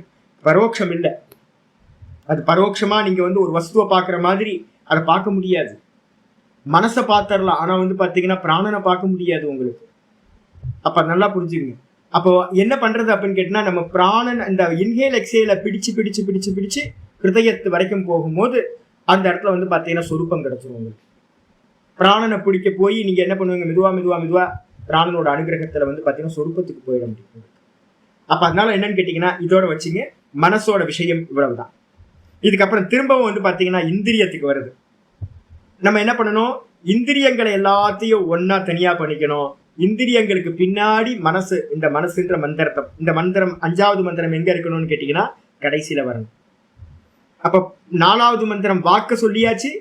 பரோட்சம் இல்லை. அது பரோட்சமா நீங்க வந்து ஒரு வஸ்துவை பார்க்குற மாதிரி அதை பார்க்க முடியாது. மனசை பார்த்துடலாம், ஆனால் வந்து பார்த்தீங்கன்னா பிராணனை பார்க்க முடியாது உங்களுக்கு. அப்போ நல்லா புரிஞ்சுங்க. அப்போ என்ன பண்றது அப்படின்னு கேட்டீங்கன்னா, நம்ம பிராணன் இந்த இன்ஹேல் எக்ஸேல பிடிச்சு பிடிச்சு பிடிச்சு பிடிச்சு ஹிருதயத்து வரைக்கும் போகும்போது அந்த இடத்துல வந்து பார்த்தீங்கன்னா சொரூபம் கிடைச்சிரும் உங்களுக்கு. பிராணனை பிடிக்க போய் நீங்க என்ன பண்ணுவீங்க, மெதுவா பிராணனோட அனுகிரகத்துல வந்து பார்த்தீங்கன்னா சொரூபத்துக்கு போயிட முடியும். அப்ப அதனால என்னன்னு கேட்டீங்கன்னா இதோட வச்சுங்க, மனசோட விஷயம் இவ்வளவுதான். இதுக்கப்புறம் திரும்பவும் வந்து பாத்தீங்கன்னா இந்திரியத்துக்கு வருது. நம்ம என்ன பண்ணணும், இந்திரியங்களை எல்லாத்தையும் ஒன்னா தனியா பண்ணிக்கணும். இந்திரியங்களுக்கு பின்னாடி மனசு, இந்த மனசுன்ற மந்திரத்தை, இந்த மந்திரம் 5வது மந்திரம் எங்க இருக்கணும்னு கேட்டீங்கன்னா கடைசியில வரணும். அப்ப 4வது மந்திரம் வாக்க சொல்லியாச்சு.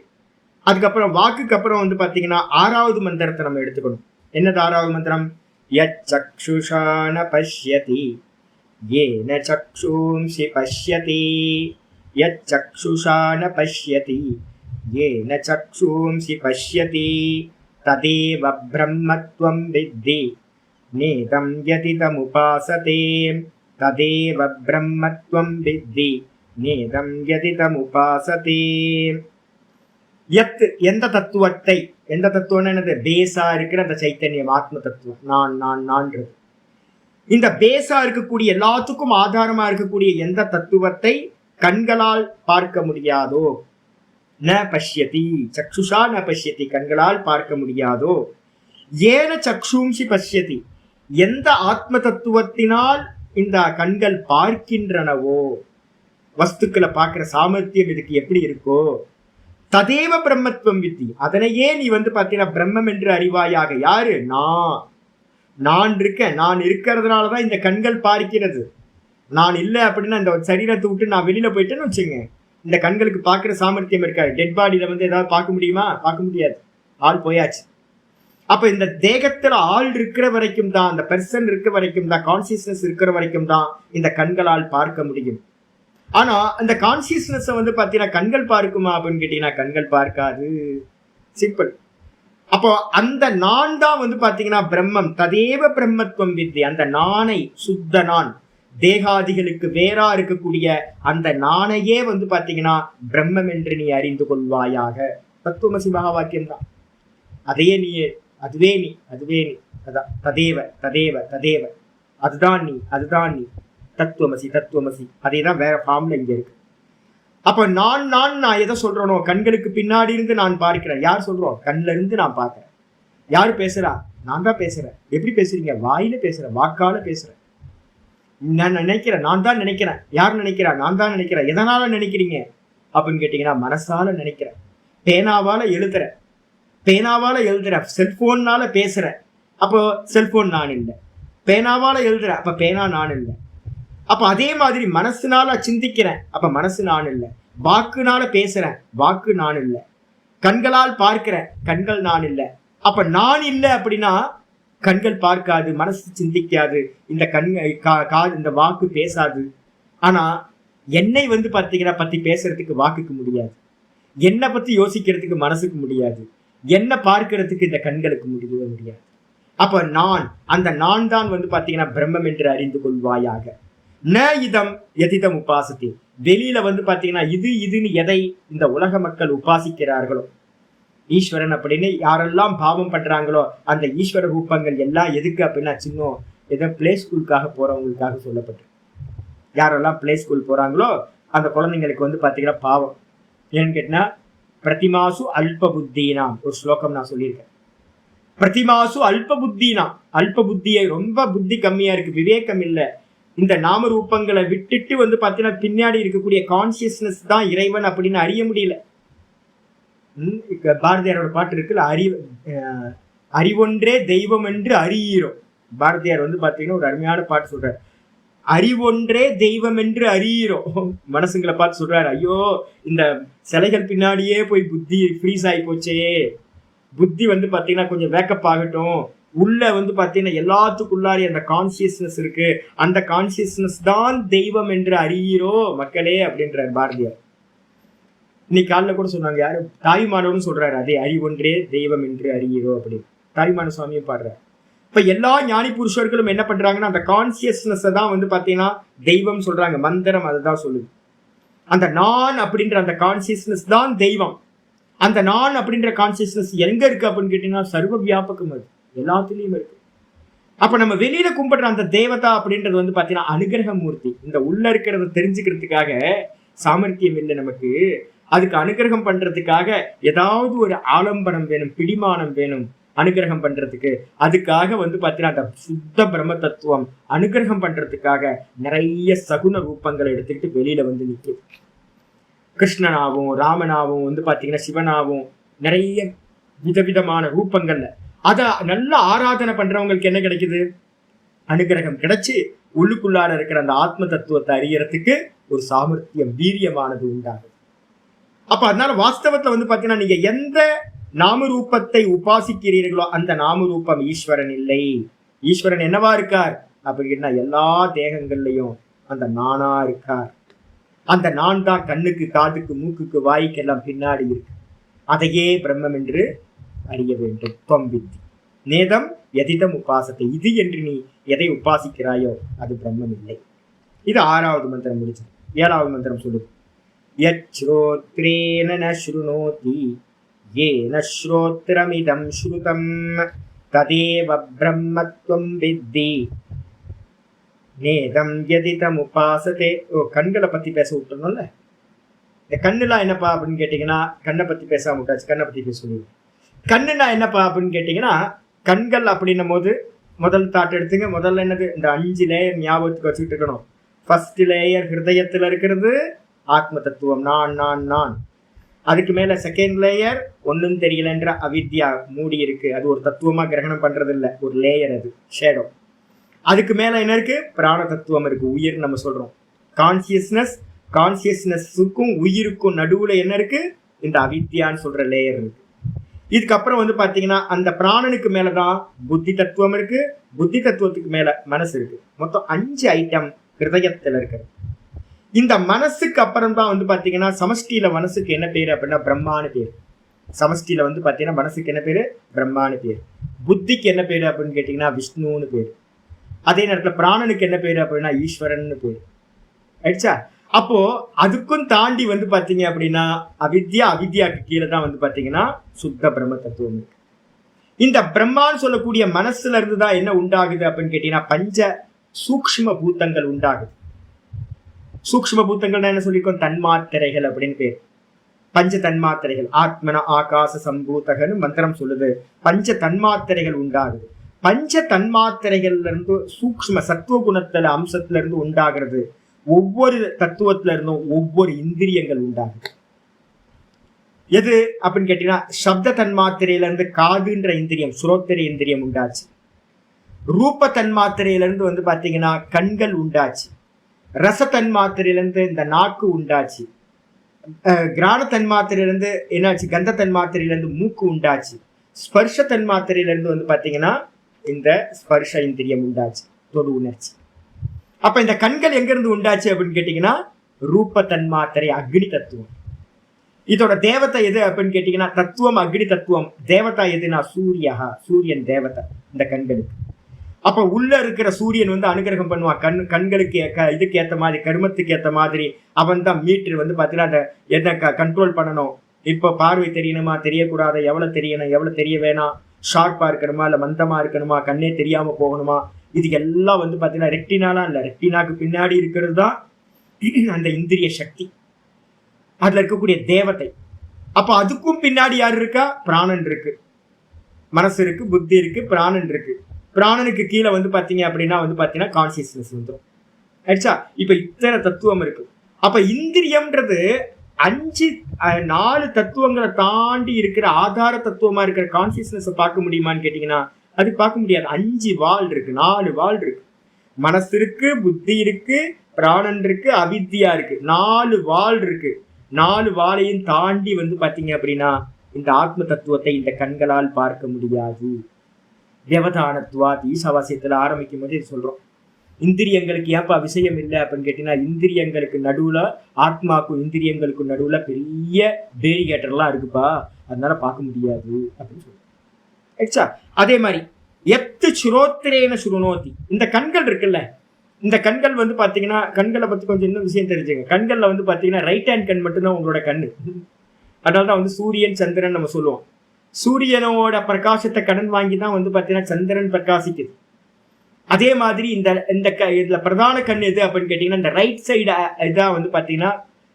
அதுக்கப்புறம் வாக்குக்கு அப்புறம் வந்து பாத்தீங்கன்னா 6வது மந்திரத்தை நம்ம எடுத்துக்கணும். என்னது 6வது மந்திரம், யச்சக்ஷுஷா ந பஷ்யதி येन चक्षुंसि पश्यति, यच्चक्षुषा न पश्यति येन चक्षुंसि पश्यति, तदेव ब्रह्मत्वं विद्धि नेदं यदिदमुपासते, तदेव ब्रह्मत्वं विद्धि नेदं यदिदमुपासते. எந்த தத்துவத்தை, எந்த தத்துவம் என்னது, பேஸா இருக்கிற அந்த சைத்தன்யம் ஆத்ம தத்துவம், நான்ன்றது. இந்த பேஸா இருக்கக்கூடிய எல்லாத்துக்கும் ஆதாரமா இருக்கக்கூடிய எந்த தத்துவத்தை கண்களால் பார்க்க முடியாதோ, ந பஷ்யதி சக்ஷுஷா ந பஷ்யதி, கண்களால் பார்க்க முடியாதோ, ஏன சக்ஷும்சி பஷ்யதி, எந்த ஆத்ம தத்துவத்தினால் இந்த கண்கள் பார்க்கின்றனவோ, வஸ்துக்களை பார்க்கிற சாமர்த்தியம் இதுக்கு எப்படி இருக்கோ, ததேவ பிரம்மத்துவம் வித்தி, அதனையே நீ வந்து பார்த்தீங்கன்னா பிரம்மம் என்று அறிவாயாக. யாரு, நான் இருக்கேன், நான் இருக்கிறதுனாலதான் இந்த கண்கள் பார்க்கிறது. நான் இல்லை அப்படின்னா இந்த சரீரத்தை விட்டு நான் வெளியில போயிட்டேன்னு வச்சுங்க, இந்த கண்களுக்கு பார்க்கிற சாமர்த்தியம் இருக்காது. டெட் பாடியில வந்து ஏதாவது பார்க்க முடியுமா, பார்க்க முடியாது, ஆள் போயாச்சு. அப்ப இந்த தேகத்துல ஆள் இருக்கிற வரைக்கும் தான், அந்த பெர்சன் இருக்க வரைக்கும் தான், கான்சியஸ்னஸ் இருக்கிற வரைக்கும் தான் இந்த கண்களால் பார்க்க முடியும். ஆனா அந்த கான்சியஸ்னஸ் வந்து பாத்தீங்கன்னா கண்கள் பார்க்குமா அப்படின்னு கேட்டீங்கன்னா கண்கள் பார்க்காது. சிம்பிள். அப்போ அந்த நான் தான் வந்து பாத்தீங்கன்னா பிரம்மம், ததேவ பிரம்மத்துவம் வித்தி, அந்த நானை, சுத்த நான், தேகாதிகளுக்கு வேறா இருக்கக்கூடிய அந்த நானையே வந்து பாத்தீங்கன்னா பிரம்மம் என்று நீ அறிந்து கொள்வாயாக. தத்துவமசி மகா வாக்கியம் தான். அதையே நீ, அதுவே நீ, அதான் ததேவ ததேவ ததேவ, அதுதான் நீ, தத்துவமசி. அதே தான் வேற ஃபார்ம்ல இங்க இருக்கு. அப்ப நான் எதை சொல்றேனோ, கண்களுக்கு பின்னாடி இருந்து நான் பார்க்கிறேன். யார் சொல்றோம், கண்ல இருந்து நான் பார்க்கிறேன். யாரு பேசுறா, நான் தான் பேசுறேன். எப்படி பேசுறீங்க, வாயில பேசுறேன், வாக்கால பேசுறேன். நான் நினைக்கிறேன், நான் தான் நினைக்கிறேன். யார் நினைக்கிறா? நான் தான் நினைக்கிறேன். எதனால நினைக்கிறீங்க அப்படின்னு கேட்டீங்கன்னா, மனசால நினைக்கிறேன், பேனாவால எழுதுறேன், செல்போன்னால பேசுறேன், அப்போ செல்போன் நான் இல்லை. பேனாவால எழுதுறேன், அப்ப பேனா நான் இல்லை. அப்ப அதே மாதிரி மனசுனால சிந்திக்கிறேன், அப்ப மனசு நான் இல்லை. வாக்குனால பேசுறேன், வாக்கு நான் இல்லை. கண்களால் பார்க்கிறேன், கண்கள் நான் இல்லை. அப்ப நான் இல்லை அப்படின்னா கண்கள் பார்க்காது, மனசு சிந்திக்காது, இந்த இந்த வாக்கு பேசாது. ஆனா என்னை பாத்தீங்கன்னா பத்தி பேசுறதுக்கு வாக்குக்கு முடியாது, என்னை பத்தி யோசிக்கிறதுக்கு மனசுக்கு முடியாது, என்ன பார்க்கிறதுக்கு இந்த கண்களுக்கு முடியவே முடியாது. அப்ப நான், அந்த நான் தான் பாத்தீங்கன்னா பிரம்மம் என்று அறிந்து கொள்வாயாக. ந இதம் எதிதம் உபாசத்தை. வெளியில பாத்தீங்கன்னா இது இதுன்னு எதை இந்த உலக மக்கள் உபாசிக்கிறார்களோ, ஈஸ்வரன் அப்படின்னு யாரெல்லாம் பாவம் பண்றாங்களோ அந்த ஈஸ்வர ரூபங்கள் எல்லாம் எதுக்கு அப்படின்னா சின்ன ஏதோ பிளே ஸ்கூலுக்காக போறவங்களுக்காக சொல்லப்பட்டு, யாரெல்லாம் பிளே ஸ்கூல் போறாங்களோ அந்த குழந்தைங்களுக்கு பாத்தீங்கன்னா பாவம் ஏன்னு கேட்டீங்கன்னா, பிரதிமாசு அல்ப புத்தினாம் ஒரு ஸ்லோகம் நான் சொல்லியிருக்கேன். பிரதிமாசு அல்ப புத்தினாம், அல்ப புத்தியை, ரொம்ப புத்தி கம்மியா இருக்கு, விவேகம் இல்லை. இந்த நாம ரூபங்களை விட்டுட்டு பாத்தீங்கன்னா பின்னாடி இருக்கக்கூடிய கான்சியஸ்னஸ் தான் இறைவன் அப்படின்னு அறிய முடியல. பாரதியாரோட பாட்டு இருக்குல்ல, அறிவொன்றே தெய்வம் என்று அறியீரோம். பாரதியார் பாத்தீங்கன்னா ஒரு அருமையான பாட்டு சொல்றாரு, அறிவொன்றே தெய்வம் என்று அறியீரோம். மனசுங்களை பார்த்து சொல்றாரு, ஐயோ இந்த சிலைகள் பின்னாடியே போய் புத்தி ஃப்ரீஸ் ஆகி போச்சே, புத்தி பாத்தீங்கன்னா கொஞ்சம் வேக்கப் ஆகட்டும், உள்ள பாத்தீங்கன்னா எல்லாத்துக்குள்ளாரி அந்த கான்சியஸ்னஸ் இருக்கு, அந்த கான்சியஸ்னஸ் தான் தெய்வம் என்று அறியீரோ மக்களே அப்படின்றார் பாரதியார். இன்னைக்கு காலைல கூட சொன்னாங்க, யாரு தாய்மானவரும் சொல்றாரு, அதே அறிவொன்றே தெய்வம் என்று அறியீரோ அப்படின்னு தாய்மான சுவாமியும் பாடுறாரு. இப்ப எல்லா ஞானி புருஷர்களும் என்ன பண்றாங்கன்னா அந்த கான்சியஸ்னஸ் தான் பாத்தீங்கன்னா தெய்வம் சொல்றாங்க, மந்திரம் அதுதான் சொல்லுது. அந்த நான் அப்படின்ற அந்த கான்சியஸ்னஸ் தான் தெய்வம். அந்த நான் அப்படின்ற கான்சியஸ்னஸ் எங்க இருக்கு அப்படின்னு கேட்டீங்கன்னா சர்வ வியாபகம், அது எல்லாத்துலயும் இருக்கு. அப்ப நம்ம வெளியில கும்பிடுற அந்த தேவதா அப்படின்றது பாத்தீங்கன்னா அனுகிரக மூர்த்தி. இந்த உள்ள இருக்கிறத தெரிஞ்சுக்கிறதுக்காக சாமர்த்தியம் இல்லை நமக்கு, அதுக்கு அனுகிரகம் பண்றதுக்காக ஏதாவது ஒரு ஆலம்பனம் வேணும், பிடிமானம் வேணும் அனுகிரகம் பண்றதுக்கு. அதுக்காக பாத்தீங்கன்னா அந்த சுத்த பிரம்ம தத்துவம் அனுகிரகம் பண்றதுக்காக நிறைய சகுன ரூபங்களை எடுத்துக்கிட்டு வெளியில நிற்கும். கிருஷ்ணனாவும் ராமனாவும் பாத்தீங்கன்னா சிவனாவும் நிறைய விதவிதமான ரூபங்கள்ல அத நல்லா ஆராதனை பண்றவங்களுக்கு என்ன கிடைக்குது? அனுகிரகம் கிடைச்சு உள்ளுக்குள்ளார இருக்கிற அந்த ஆத்ம தத்துவத்தை அறியறதுக்கு ஒரு சாமர்த்தியம், வீரியமானது உண்டாகும். அப்ப அதனால வாஸ்தவத்துல பாத்தீங்கன்னா நீங்க எந்த நாமரூபத்தை உபாசிக்கிறீர்களோ அந்த நாமரூபம் ஈஸ்வரன் இல்லை. ஈஸ்வரன் என்னவா இருக்கார் அப்படின்னா எல்லா தேகங்கள்லயும் அந்த நானா இருக்கார். அந்த நான் தான் கண்ணுக்கு, காதுக்கு, மூக்குக்கு, வாய்க்கு எல்லாம் பின்னாடி இருக்கு. அதையே பிரம்மம் என்று அறிய வேண்டும். துவம் வித்தி நேதம் எதிதம் உபாசத்தை. இது என்று நீ எதை உபாசிக்கிறாயோ அது பிரம்மம் இல்லை. இது 6வது மந்திரம் முடிச்சு. 7வது மந்திரம் சொல்லுது, யச்ரோத்ரேன ந ஸ்ருணோதி ஏன ஸ்ரோத்ரமிதம் ஸ்ருதம் ததேவ பிரம்மத்வம் வித்தி நேதம் யதிதம் உபாசதே. கண்களை பத்தி பேச விட்டுறோம்ல, இந்த கண்ணுலாம் என்னப்பா அப்படின்னு கேட்டீங்கன்னா, கண்ணை பத்தி பேசாம விட்டாச்சு, கண்ணை பத்தி பேச சொல்லுங்க. கண்ணுனா என்னப்பா அப்படின்னு கேட்டீங்கன்னா, கண்கள் அப்படின்னும் போது முதல் தாட் எடுத்துங்க. முதல்ல என்னது? இந்த 5 லேயர் ஞாபகத்துக்கு வச்சுக்கிட்டு இருக்கணும். ஃபர்ஸ்ட் லேயர் ஹிருதயத்துல இருக்கிறது ஆத்ம தத்துவம், நான் நான் நான். அதுக்கு மேல செகண்ட் லேயர் ஒன்னும் தெரியலன்ற அவித்யா மூடி இருக்கு, அது ஒரு தத்துவமா கிரகணம் பண்றது இல்லை, ஒரு லேயர், அது ஷேடோ. அதுக்கு மேல என்ன இருக்கு? பிராண தத்துவம் இருக்கு, உயிர் நம்ம சொல்றோம். கான்சியஸ்னஸுக்கும் உயிருக்கும் நடுவுல என்ன இருக்கு? இந்த அவித்யான்னு சொல்ற லேயர் இருக்கு. இதுக்கப்புறம் பாத்தீங்கன்னா அந்த பிராணனுக்கு மேலதான் புத்தி தத்துவம் இருக்கு, புத்தி தத்துவத்துக்கு மேல மனசு இருக்கு. மொத்தம் 5 ஐட்டம் ஹிருதயத்துல இருக்கு. இந்த மனசுக்கு அப்புறம் தான் பாத்தீங்கன்னா சமஷ்டியில மனசுக்கு என்ன பேரு அப்படின்னா பிரம்மானு பேரு. சமஷ்டியில பாத்தீங்கன்னா மனசுக்கு என்ன பேரு? பிரம்மானு பேரு. புத்திக்கு என்ன பேரு அப்படின்னு கேட்டீங்கன்னா விஷ்ணுன்னு பேரு. அதே நேரத்துல பிராணனுக்கு என்ன பேரு அப்படின்னா ஈஸ்வரன் பேரு. ஆயிடுச்சா? அப்போ அதுக்கும் தாண்டி பாத்தீங்க அப்படின்னா அவித்யாக்கு கீழே தான் பாத்தீங்கன்னா சுத்த பிரம்ம தத்துவம் இருக்கு. இந்த பிரம்மான்னு சொல்லக்கூடிய மனசுல இருந்துதான் என்ன உண்டாகுது அப்படின்னு கேட்டீங்கன்னா பஞ்ச சூக்ஷ்ம பூத்தங்கள் உண்டாகுது. சூக்ஷ்ம பூத்தங்கள் என்ன சொல்லிருக்கோம்? தன்மாத்திரைகள் அப்படின்னு பேர். பஞ்ச தன்மாத்திரைகள், ஆத்மன ஆகாச சம்பூத்தகன்னு மந்திரம் சொல்லுது. பஞ்ச தன்மாத்திரைகள் உண்டாகுது. பஞ்ச தன்மாத்திரைகள்ல இருந்து சூக்ஷ்ம சத்துவ குணத்துல அம்சத்துல இருந்து உண்டாகிறது. ஒவ்வொரு தத்துவத்துல இருந்தும் ஒவ்வொரு இந்திரியங்கள் உண்டாகுது. எது அப்படின்னு கேட்டீங்கன்னா, சப்த தன்மாத்திரையில இருந்து காதுன்ற இந்திரியம், சுரோத்திர இந்திரியம் உண்டாச்சு. ரூப தன்மாத்திரையில இருந்து பாத்தீங்கன்னா கண்கள் உண்டாச்சு. ரச தன்மாத்திரையிலிருந்து இந்த நாக்கு உண்டாச்சு. கிராண தன்மாத்திரையிலிருந்து என்னாச்சு, கந்த தன்மாத்திரையிலிருந்து மூக்கு உண்டாச்சு. ஸ்பர்ஷ தன்மாத்திரையிலிருந்து பாத்தீங்கன்னா இந்த ஸ்பர்ஷ இந்திரியம் உண்டாச்சு, தொடு உணர்ச்சி. அப்ப இந்த கண்கள் எங்க இருந்து உண்டாச்சு அப்படின்னு கேட்டீங்கன்னா, ரூப தன்மாத்திரை அக்னி தத்துவம். இதோட தேவதை எது அப்படின்னு கேட்டீங்கன்னா, தத்துவம் அக்னி தத்துவம். தேவதா எதுனா சூரியா, சூரியன் தேவதை இந்த கண்களுக்கு. அப்ப உள்ள இருக்கிற சூரியன் அனுகிரகம் பண்ணுவான் கண்களுக்கு இதுக்கு ஏத்த மாதிரி, கருமத்துக்கு ஏத்த மாதிரி. அவன் தான் மீட்டர் பாத்தீங்கன்னா அந்த என்ன கண்ட்ரோல் பண்ணணும். இப்ப பார்வை தெரியணுமா, தெரியக்கூடாது, எவ்வளவு தெரியணும், எவ்வளவு தெரிய வேணாம், ஷார்ப்பா இருக்கணுமா இல்ல மந்தமா இருக்கணுமா, கண்ணே தெரியாம போகணுமா, இதுக்கு எல்லாம் பாத்தீங்கன்னா ரெட்டினாலாம் இல்ல, ரெட்டினாக்கு பின்னாடி இருக்கிறது தான் அந்த இந்திரிய சக்தி, அதுல இருக்கக்கூடிய தேவதை. அப்ப அதுக்கும் பின்னாடி யாரு இருக்கா, பிராணன் இருக்கு, மனசு இருக்கு, புத்தி இருக்கு, பிராணன் இருக்கு. பிராணனுக்கு கீழே பாத்தீங்க அப்படின்னா பாத்தீங்கன்னா கான்சியஸ்னஸ் வந்துடும். ஆயிடுச்சா? இப்ப இத்தனை தத்துவம் இருக்கு. அப்ப இந்திரியம்ன்றது 4 தத்துவங்களை தாண்டி இருக்கிற ஆதார தத்துவமா இருக்கிற கான்சியஸ்னஸ் பார்க்க முடியுமான்னு கேட்டீங்கன்னா அது பார்க்க முடியாது. 5 வால் இருக்கு, 4 வால் இருக்கு. மனசு இருக்கு, புத்தி இருக்கு, பிராணன் இருக்கு, அவித்யா இருக்கு, 4 வால் இருக்கு. 4 வாளையும் தாண்டி பாத்தீங்க அப்படின்னா இந்த ஆத்ம தத்துவத்தை இந்த கண்களால் பார்க்க முடியாது. தேவதானத்வாத் ஈசாவாசியத்துல ஆரம்பிக்கும் போது சொல்றோம், இந்திரியங்களுக்கு ஏன்பா விஷயம் இல்லை அப்படின்னு கேட்டீங்கன்னா, இந்திரியங்களுக்கு நடுவுல, ஆத்மாக்கும் இந்திரியங்களுக்கு நடுவுல பெரிய பேரிகேட்டர்லாம் இருக்குப்பா, அதனால பார்க்க முடியாது அப்படின்னு சொல்றோம். அதே மாதிரி எத்து சுரோத்திரேன சுருணோதி, இந்த கண்கள் இருக்குல்ல, இந்த கண்கள் பாத்தீங்கன்னா, கண்களை பத்தி கொஞ்சம் இன்னும் விஷயம் தெரிஞ்சுங்க. கண்கள்ல பாத்தீங்கன்னா ரைட் ஹேண்ட் கண் மட்டும்தான் உங்களோட கண்ணு. அதனாலதான் சூரியன் சந்திரன் நம்ம சொல்லுவோம். சூரியனோட பிரகாசத்தை கடன் வாங்கி தான் பாத்தீங்கன்னா சந்திரன் பிரகாசிக்குது. அதே மாதிரி இதுல பிரதான கண் எது அப்படின்னு கேட்டீங்கன்னா, இந்த ரைட் சைடு இதான் பாத்தீங்கன்னா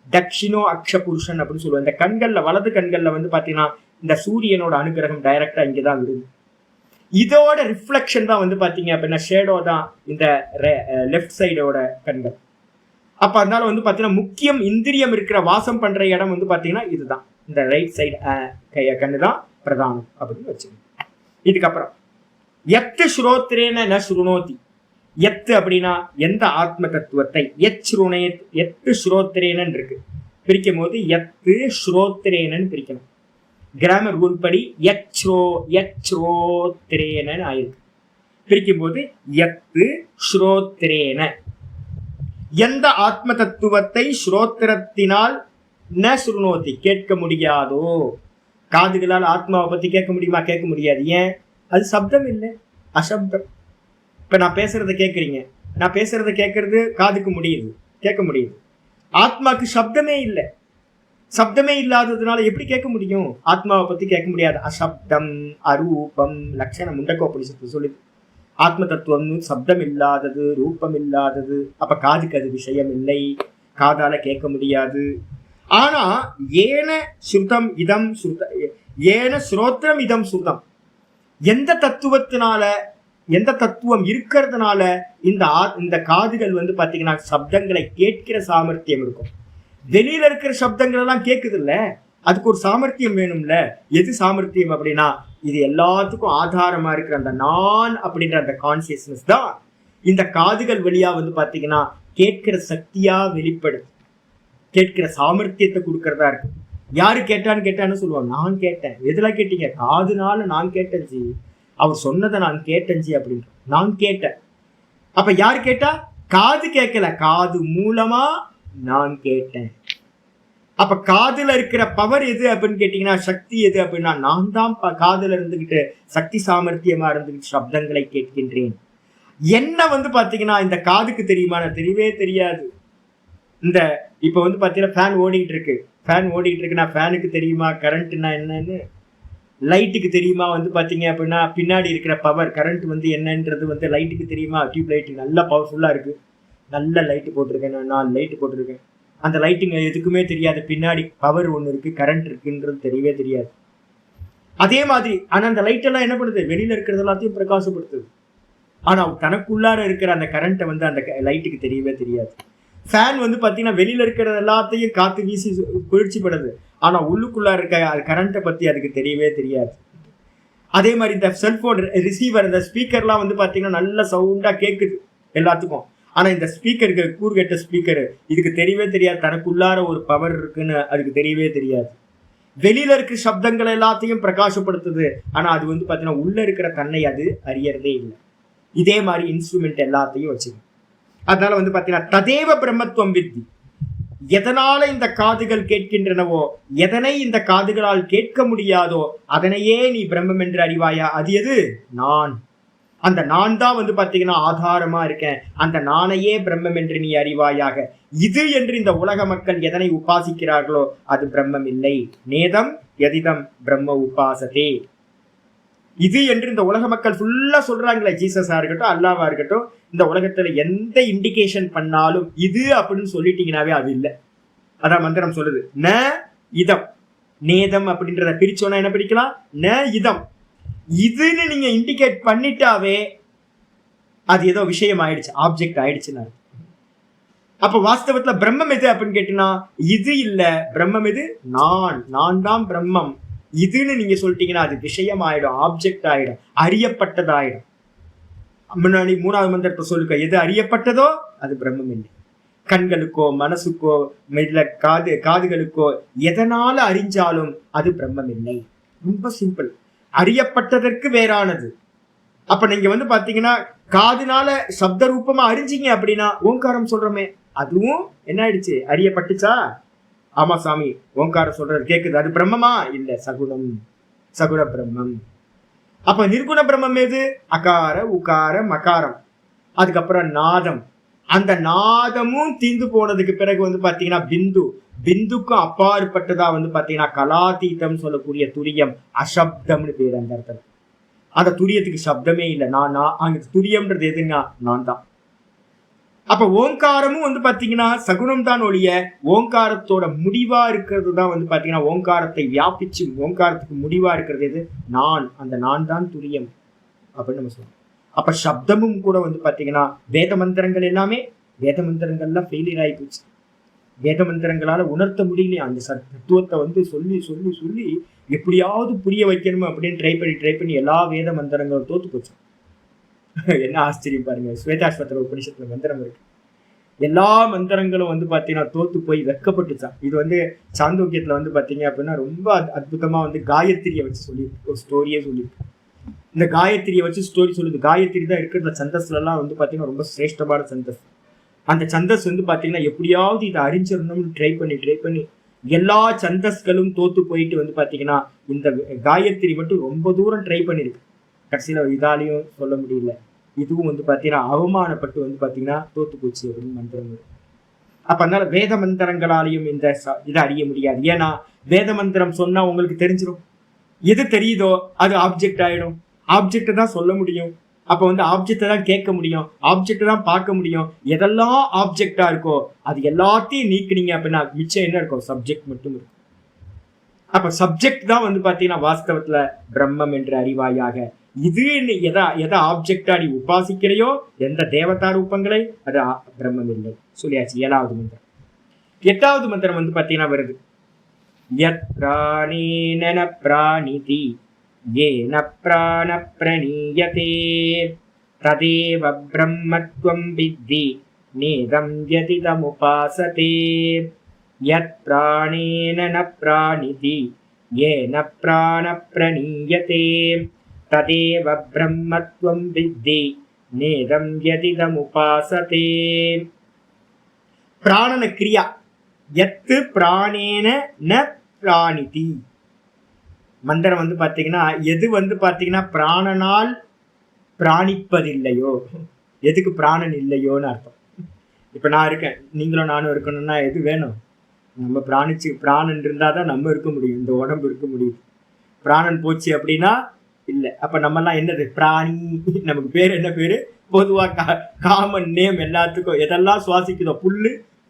தக்ஷிணோ அக்ஷ புருஷன் அப்படின்னு சொல்லுவோம். இந்த கண்கள்ல, வலது கண்கள்ல பாத்தீங்கன்னா இந்த சூரியனோட அனுகிரகம் டைரக்டா இங்கதான் விடுது. இதோட ரிஃப்ளெக்ஷன் தான் பாத்தீங்க அப்படின்னா ஷேடோ தான் இந்த லெஃப்ட் சைடோட கண்கள். அப்ப அதனால பாத்தீங்கன்னா முக்கியம் இந்திரியம் இருக்கிற வாசம் பண்ற இடம் பாத்தீங்கன்னா இதுதான், இந்த ரைட் சைடு கண்ணு தான் பிரதானம் அப்படின்னு வச்சுக்கணும். இதுக்கப்புறம் எத்து ஸ்ரோத்ரேன ந ஸ்ருணோதி, எத்து அப்படின்னா எந்த ஆத்ம தத்துவத்தை, எத்து ஸ்ரோத்ரேனன் இருக்கு, பிரிக்கும் போது எத்து ஸ்ரோத்ரேனன் பிரிக்கணும். கிராமர் ரூல் படி யச்ரோத்ரேனன் ஆயிருக்கு. பிரிக்கும் போது எத்து ஸ்ரோத்ரேன, எந்த ஆத்ம தத்துவத்தை ஸ்ரோத்திரத்தினால் ந ஸ்ருணோதி கேட்க முடியாதோ. காதுகளால் ஆத்மாவை பத்தி கேட்க முடியுமா? கேட்க முடியாது. ஏன்? அது சப்தம் இல்லை, அசப்தம். இப்ப நான் பேசுறத கேட்கறீங்க, நான் பேசுறத கேட்கறது காதுக்கு முடியுது, கேட்க முடியுது. ஆத்மாக்கு சப்தமே இல்லை. சப்தமே இல்லாததுனால எப்படி கேட்க முடியும்? ஆத்மாவை பத்தி கேட்க முடியாது. அசப்தம், அரூபம், லட்சணம் முண்டக்கோப்படி சொல்லுது. ஆத்ம தத்துவம் சப்தம் இல்லாதது, ரூபம் இல்லாதது. அப்ப காதுக்கு அது விஷயம் இல்லை, காதால கேட்க முடியாது. ஆனா ஏன ஸ்ருதம் இதம் ஏன ஸ்ரோத்ரம் இதம் ஸ்ருதம், எந்த தத்துவத்தினால, எந்த தத்துவம் இருக்கிறதுனால இந்த காதுகள் பாத்தீங்கன்னா சப்தங்களை கேட்கிற சாமர்த்தியம் இருக்கும். வெளியில இருக்கிற சப்தங்கள் எல்லாம் கேட்குது இல்ல, அதுக்கு ஒரு சாமர்த்தியம் வேணும்ல. எது சாமர்த்தியம் அப்படின்னா, இது எல்லாத்துக்கும் ஆதாரமா இருக்கிற அந்த நான் அப்படின்ற அந்த கான்சியஸ்னஸ் தான் இந்த காதுகள் வழியா பாத்தீங்கன்னா கேட்கிற சக்தியா வெளிப்படுது, கேட்கிற சாமர்த்தியத்தை கொடுக்கறதா இருக்கு. யாரு கேட்டான்னு சொல்லுவாங்க, நான் கேட்டேன். எதுல கேட்டீங்க? காதுனால நான் கேட்டேன் ஜி, அவர் சொன்னதை நான் கேட்டேன் ஜி அப்படின்ற, நான் கேட்டேன். அப்ப யாரு கேட்டா? காது கேட்கல, காது மூலமா நான் கேட்டேன். அப்ப காதுல இருக்கிற பவர் எது அப்படின்னு கேட்டீங்கன்னா, சக்தி எது அப்படின்னா, நான் தான் காதுல இருந்துகிட்டு சக்தி சாமர்த்தியமா இருந்துகிட்டு சப்தங்களை கேட்கின்றேன். என்ன பாத்தீங்கன்னா இந்த காதுக்கு தெரியுமா? தெரியவே தெரியாது. இந்த இப்ப பாத்தீங்கன்னா ஃபேன் ஓடிட்டு இருக்குன்னா ஃபேனுக்கு தெரியுமா கரண்ட்னா என்னன்னு? லைட்டுக்கு தெரியுமா பாத்தீங்க அப்படின்னா பின்னாடி இருக்கிற பவர் கரண்ட் என்னன்றது லைட்டுக்கு தெரியுமா? டியூப் லைட் நல்லா பவர்ஃபுல்லா இருக்கு, நல்ல லைட்டு போட்டிருக்கேன், நான் 4 லைட்டு போட்டிருக்கேன். அந்த லைட்டுங்க எதுக்குமே தெரியாது, பின்னாடி பவர் ஒண்ணு இருக்கு, கரண்ட் இருக்குன்றது தெரியவே தெரியாது. அதே மாதிரி ஆனா அந்த லைட் எல்லாம் என்ன பண்ணுது, வெளியில இருக்கிறது எல்லாத்தையும் பிரகாசப்படுத்துது. ஆனா தனக்குள்ளார இருக்கிற அந்த கரண்ட்டை வந்து அந்த லைட்டுக்கு தெரியவே தெரியாது. ஃபேன் வந்து பாத்தீங்கன்னா வெளியில இருக்கிறது எல்லாத்தையும் காத்து வீசி குளிர்ச்சி படுது, ஆனா உள்ளுக்குள்ளார இருக்க கரண்ட்டை பத்தி அதுக்கு தெரியவே தெரியாது. அதே மாதிரி இந்த செல்போன் ரிசீவர், இந்த ஸ்பீக்கர்லாம் வந்து பாத்தீங்கன்னா நல்ல சவுண்டா கேட்குது எல்லாத்துக்கும். ஆனா இந்த ஸ்பீக்கருக்கு, கூறுகெட்ட ஸ்பீக்கர், இதுக்கு தெரியவே தெரியாது தனக்குள்ளார ஒரு பவர் இருக்குன்னு அதுக்கு தெரியவே தெரியாது. வெளியில இருக்கிற சப்தங்கள் எல்லாத்தையும் பிரகாசப்படுத்துது, ஆனா அது வந்து பாத்தீங்கன்னா உள்ள இருக்கிற தன்னை அது அறியறதே இல்லை. இதே மாதிரி இன்ஸ்ட்ருமெண்ட் எல்லாத்தையும் வச்சுக்கணும். அதனால வந்து பாத்தீங்கன்னா ததேவ பிரம்மத்துவம் வித்தி, எதனால இந்த காதுகள் கேட்கின்றனவோ, எதனை இந்த காதுகளால் கேட்க முடியாதோ அதனையே நீ பிரம்மம் என்று அறிவாயா. அது எது? நான். அந்த நான் தான் வந்து பாத்தீங்கன்னா ஆதாரமா இருக்கேன். அந்த நானையே பிரம்மம் என்று நீ அறிவாயாக. இது என்று இந்த உலக மக்கள் எதனை உபாசிக்கிறார்களோ அது பிரம்மம் இல்லை. நேதம் எதிதம் பிரம்ம உபாசதே. இது என்று இந்த உலக மக்கள் ஃபுல்லா சொல்றாங்களே, ஜீசஸா இருக்கட்டும், அல்லாவா இருக்கட்டும், இந்த உலகத்துல எந்த இண்டிகேஷன் பண்ணாலும் இது அப்படின்னு சொல்லிட்டீங்கன்னாவே அது இல்லை. அதான் மந்திரம் சொல்லுது, ந இதம். நேதம் அப்படின்றத பிரிச்சோன்னா என்ன பிரிக்கலாம், ந இதம். இதுன்னு நீங்க இண்டிகேட் பண்ணிட்டாவே அது ஏதோ விஷயம் ஆயிடுச்சு, ஆப்ஜெக்ட் ஆயிடுச்சுன்னா. அப்ப வாஸ்தவத்துல பிரம்மம் எது அப்படின்னு கேட்டீங்கன்னா, இது இல்ல. பிரம்மம் எது? நான் தான் பிரம்மம். இதுன்னு நீங்க சொல்லிட்டீங்கன்னா அது விஷயம் ஆயிடும், ஆப்ஜெக்ட் ஆயிடும், அறியப்பட்டதாயிடும். முன்னாடி 3வது மந்திரத்தை சொல்லுங்க, எது அறியப்பட்டதோ அது பிரம்மம் இல்லை. கண்களுக்கோ மனசுக்கோ இல்ல காதுகளுக்கோ எதனால அறிஞ்சாலும் அது பிரம்மம் இல்லை. ரொம்ப சிம்பிள். அறியப்பட்டதற்கு வேறானது. அப்ப நீங்க வந்து பாத்தீங்கன்னா காதுனால சப்த ரூபமா அறிஞ்சிங்க அப்படின்னா, ஓங்காரம் சொல்றோமே அதுவும் என்ன ஆயிடுச்சு, அறியப்பட்டுச்சா? ஆமா சாமி, ஓங்காரம் சொல்றது கேக்குது, அது பிரம்மமா? இல்ல, சகுணம், சகுண பிரம்மம். அப்ப நிர்குண பிரம்மம் எது? அகார உகார மகாரம், அதுக்கப்புறம் நாதம். அந்த நாதமும் தீந்து போனதுக்கு பிறகு வந்து பாத்தீங்கன்னா பிந்துக்கும் அப்பாற்பட்டதா வந்து பாத்தீங்கன்னா கலாதீதம் சொல்லக்கூடிய துரியம், அசப்தம்னு பேரு அந்த இடத்துல. அந்த துரியத்துக்கு சப்தமே இல்லை. அங்க துரியம்ன்றது எதுன்னா நான் தான். அப்ப ஓங்காரமும் வந்து பாத்தீங்கன்னா சகுனம் தான் ஒழிய, ஓங்காரத்தோட முடிவா இருக்கிறது தான் வந்து பாத்தீங்கன்னா ஓங்காரத்தை வியாபிச்சு ஓங்காரத்துக்கு முடிவா இருக்கிறது எது? நான். அந்த நான் தான் துரியம் அப்படின்னு நம்ம சொல்றோம். அப்ப சப்தமும் கூட வந்து பாத்தீங்கன்னா வேத மந்திரங்கள் எல்லாமே, வேத மந்திரங்கள்லாம் ஃபெயிலியர் ஆகி போச்சு. வேத மந்திரங்களால உணர்த்த முடியலையா அந்த தத்துவத்தை வந்து சொல்லி சொல்லி சொல்லி எப்படியாவது புரிய வைக்கணும் அப்படின்னு ட்ரை பண்ணி எல்லா வேத மந்திரங்களும் தோத்து போச்சு. என்ன ஆச்சரியம் பாருங்க, ஸ்வேதாஸ்வத்திர உபனிஷத்துல மந்திரம் இருக்கு, எல்லா மந்திரங்களும் வந்து பாத்தீங்கன்னா தோத்து போய் வெக்கப்பட்டுச்சான். இது வந்து சாந்தோக்கியத்துல வந்து பாத்தீங்க அப்படின்னா ரொம்ப அற்புதமா வந்து காயத்ரியை வச்சு சொல்லியிருக்கு, ஒரு ஸ்டோரியே சொல்லியிருக்கு. இந்த காயத்ரியை வச்சு ஸ்டோரி சொல்லுது. காயத்ரி தான் இருக்கிற சந்தஸ்ல எல்லாம் வந்து பாத்தீங்கன்னா ரொம்ப சிரேஷ்டமான சந்தஸ். அந்த சந்தஸ் வந்து பாத்தீங்கன்னா எப்படியாவது இதை அறிஞ்சிடணும்னு ட்ரை பண்ணி எல்லா சந்தஸ்களும் தோத்து போயிட்டு வந்து பாத்தீங்கன்னா இந்த காயத்ரி மட்டும் ரொம்ப தூரம் ட்ரை பண்ணிருக்கு. கடைசியில இதாலையும் சொல்ல முடியல. இதுவும் வந்து பாத்தீங்கன்னா அவமானப்பட்டு வந்து பாத்தீங்கன்னா தோத்து போச்சு அப்படின்னு மந்திரம். அப்ப அதனால வேத மந்திரங்களாலையும் இந்த இதை அறிய முடியாது. ஏன்னா வேத மந்திரம் சொன்னா உங்களுக்கு தெரிஞ்சிடும், எது தெரியுதோ அது ஆப்ஜெக்ட் ஆயிடும். ஆப்ஜெக்ட் தான் சொல்ல முடியும். அப்ப வந்து ஆப்ஜெக்டை தான் கேட்க முடியும், ஆப்ஜெக்ட் தான் பார்க்க முடியும். எதெல்லாம் ஆப்ஜெக்டா இருக்கோ அது எல்லாத்தையும் நீக்கினீங்க அப்படின்னா மிச்சம் என்ன இருக்கும்? சப்ஜெக்ட் மட்டும் இருக்கும். அப்ப சப்ஜெக்ட் தான் வந்து பாத்தீங்கன்னா வாஸ்தவத்துல பிரம்மம் என்று அறிவாயாக. இது எதை ஆப்ஜெக்டா நீ உபாசிக்கிறையோ, எந்த தேவதா ரூபங்களை, அது பிரம்மம் இல்லை சொல்லியாச்சு. 7வது மந்திரம். 8வது மந்திரம் வந்து பாத்தீங்கன்னா வருது, யத் பிராணேன பிராணிதி ஏன பிராண பிரணீயதே ததேவ பிரம்மத்வம் வித்தி நேதம் யதிதமுபாசதே. யத் பிராணேன ந பிராணிதி ஏன பிராண பிரணீயதே ததேவ பிரம்மத்வம் வித்தி நேதம் யதிதமுபாசதே. பிராணன கிரியா, யத்து பிராணேன ந பிராணிதி. மந்திரம் வந்து பாத்தீங்கன்னா எது வந்து பாத்தீங்கன்னா பிராணனால் பிராணிப்பதில்லையோ, எதுக்கு பிராணன் இல்லையோன்னு அர்த்தம். இப்ப நான் இருக்கேன், நீங்களும் நானும் இருக்கணும்னா எது வேணும்? நம்ம பிராணன் இருந்தாதான் நம்ம இருக்க முடியும், இந்த உடம்பு இருக்க முடியும். பிராணன் போச்சு அப்படின்னா இல்லை. அப்ப நம்ம எல்லாம் என்னது? பிராணி. நமக்கு பேர் என்ன பேரு? பொதுவா காமன் நேம் எல்லாத்துக்கும். எதெல்லாம் சுவாசிக்குதோ,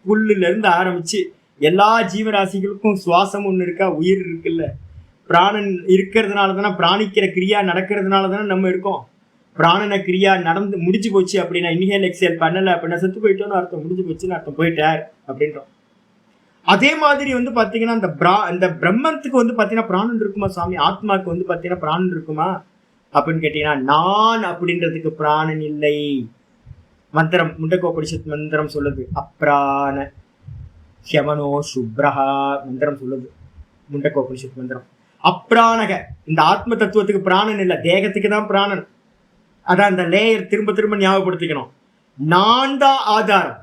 புல்லுல இருந்து ஆரம்பிச்சு எல்லா ஜீவராசிகளுக்கும் சுவாசம் ஒண்ணு இருக்கா, உயிர் இருக்குல்ல. பிராணன் இருக்கிறதுனால தானே, பிராணிக்கிற கிரியா நடக்கிறதுனால தானே நம்ம இருக்கோம். பிராணன கிரியா நடந்து முடிஞ்சு போச்சு அப்படின்னா, இன்ஹேல் எக்ஸேல் பண்ணல அப்படின்னா செத்து போயிட்டோன்னு அர்த்தம், முடிஞ்சு போச்சுன்னு அர்த்தம், போயிட்டார் அப்படின்றோம். அதே மாதிரி வந்து பாத்தீங்கன்னா இந்த பிரம்மத்துக்கு வந்து பாத்தீங்கன்னா பிராணன் இருக்குமா சாமி? ஆத்மாக்கு வந்து பாத்தீங்கன்னா பிராணன் இருக்குமா அப்படின்னு கேட்டீங்கன்னா, நான் அப்படின்றதுக்கு பிராணன் இல்லை. மந்திரம் முண்டகோபனிஷத் மந்திரம் சொல்லுது, அப்ராண ஹ்யமனோ சுப்ரஹா மந்திரம் சொல்லுது, முண்டகோபனிஷத் மந்திரம். அப்ராணக, இந்த ஆத்ம தத்துவத்துக்கு பிராணன் இல்லை, தேகத்துக்கு தான் பிராணன். அதான் அந்த லேயர் திரும்ப திரும்ப ஞாபகப்படுத்திக்கணும். நான் தான் ஆதாரம்,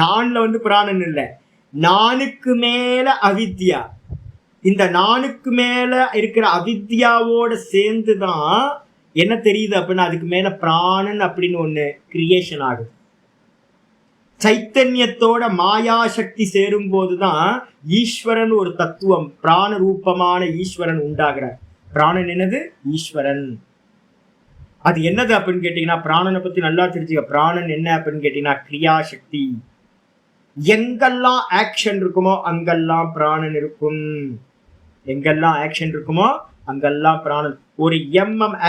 நான்ல வந்து பிராணன் இல்லை. நானுக்கு மேல அவித்யா, இந்த நானுக்கு மேல இருக்கிற அவித்யாவோட சேர்ந்துதான் என்ன தெரியுது அப்படின்னா அதுக்கு மேல பிராணன் அப்படின்னு ஒண்ணு கிரியேஷன் ஆகுது. சைத்தன்யத்தோட மாயா சக்தி சேரும் போதுதான் ஈஸ்வரன் ஒரு தத்துவம், பிராண ரூபமான ஈஸ்வரன் உண்டாகிறார். பிராணன் என்னது? ஈஸ்வரன். அது என்னது அப்படின்னு கேட்டீங்கன்னா, பிராணனை பத்தி நல்லா தெரிஞ்சுக்க. பிராணன் என்ன அப்படின்னு கேட்டீங்கன்னா கிரியாசக்தி. எங்கெல்லாம் ஆக்ஷன் இருக்குமோ அங்கெல்லாம் பிராணன் இருக்கும். எங்கெல்லாம் ஆக்ஷன் இருக்குமோ அங்கெல்லாம் பிராணன். ஒரு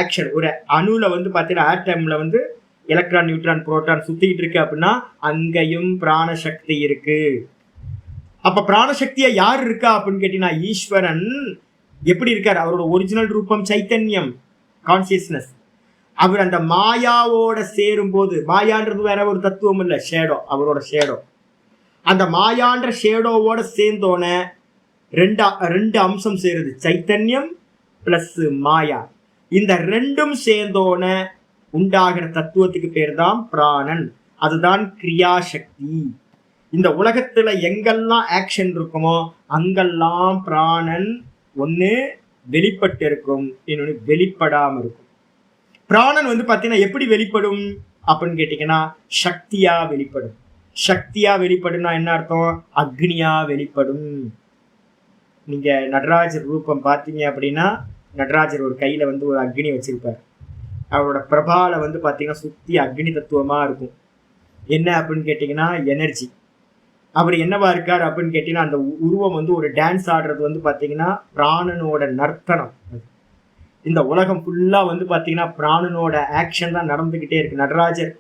ஆக்ஷன், ஒரு அணுல வந்து பாத்தீங்கன்னா ஆட்டம்ல வந்து எலக்ட்ரான் நியூட்ரான் புரோட்டான் சுத்திக்கிட்டு இருக்கு அப்படின்னா அங்கேயும் பிராணசக்தி இருக்கு. அப்ப பிராணசக்தியா யார் இருக்கா அப்படின்னு கேட்டீங்கன்னா ஈஸ்வரன். எப்படி இருக்கார்? அவரோட ஒரிஜினல் ரூபம் சைத்தன்யம், கான்சியஸ்னஸ். அவர் அந்த மாயாவோட சேரும் போது, மாயான்றது வேற ஒரு தத்துவம் இல்ல, ஷேடோ, அவரோட ஷேடோ. அந்த மாயான்ற ஷேடோவோட சேர்ந்தோன ரெண்டு அம்சம் சேருது, சைத்தன்யம் பிளஸ் மாயா. இந்த ரெண்டும் சேர்ந்தோன உண்டாகிற தத்துவத்துக்கு பேர் தான் பிராணன். அதுதான் கிரியாசக்தி. இந்த உலகத்துல எங்கெல்லாம் ஆக்ஷன் இருக்குமோ அங்கெல்லாம் பிராணன் ஒண்ணு வெளிப்பட்டு இருக்கும், இன்னொன்னு வெளிப்படாம இருக்கும். பிராணன் வந்து பாத்தீங்கன்னா எப்படி வெளிப்படும் அப்படின்னு கேட்டீங்கன்னா சக்தியா வெளிப்படும். சக்தியா வெளிப்படும்னா என்ன அர்த்தம்? அக்னியா வெளிப்படும். நீங்க நடராஜர் ரூபம் பார்த்தீங்க அப்படின்னா நடராஜர் ஒரு கையில வந்து ஒரு அக்னி வச்சிருப்பார். அவரோட பிரபால வந்து பாத்தீங்கன்னா சுத்தி அக்னி தத்துவமா இருக்கும். என்ன அப்படின்னு கேட்டீங்கன்னா எனர்ஜி. அவர் என்னவா இருக்கார் அப்படின்னு கேட்டீங்கன்னா அந்த உருவம் வந்து ஒரு டான்ஸ் ஆடுறது வந்து பாத்தீங்கன்னா பிராணனோட நர்த்தனம். இந்த உலகம் ஃபுல்லா வந்து பாத்தீங்கன்னா பிராணனோட ஆக்ஷன் தான் நடந்துகிட்டே இருக்கு. நடராஜர்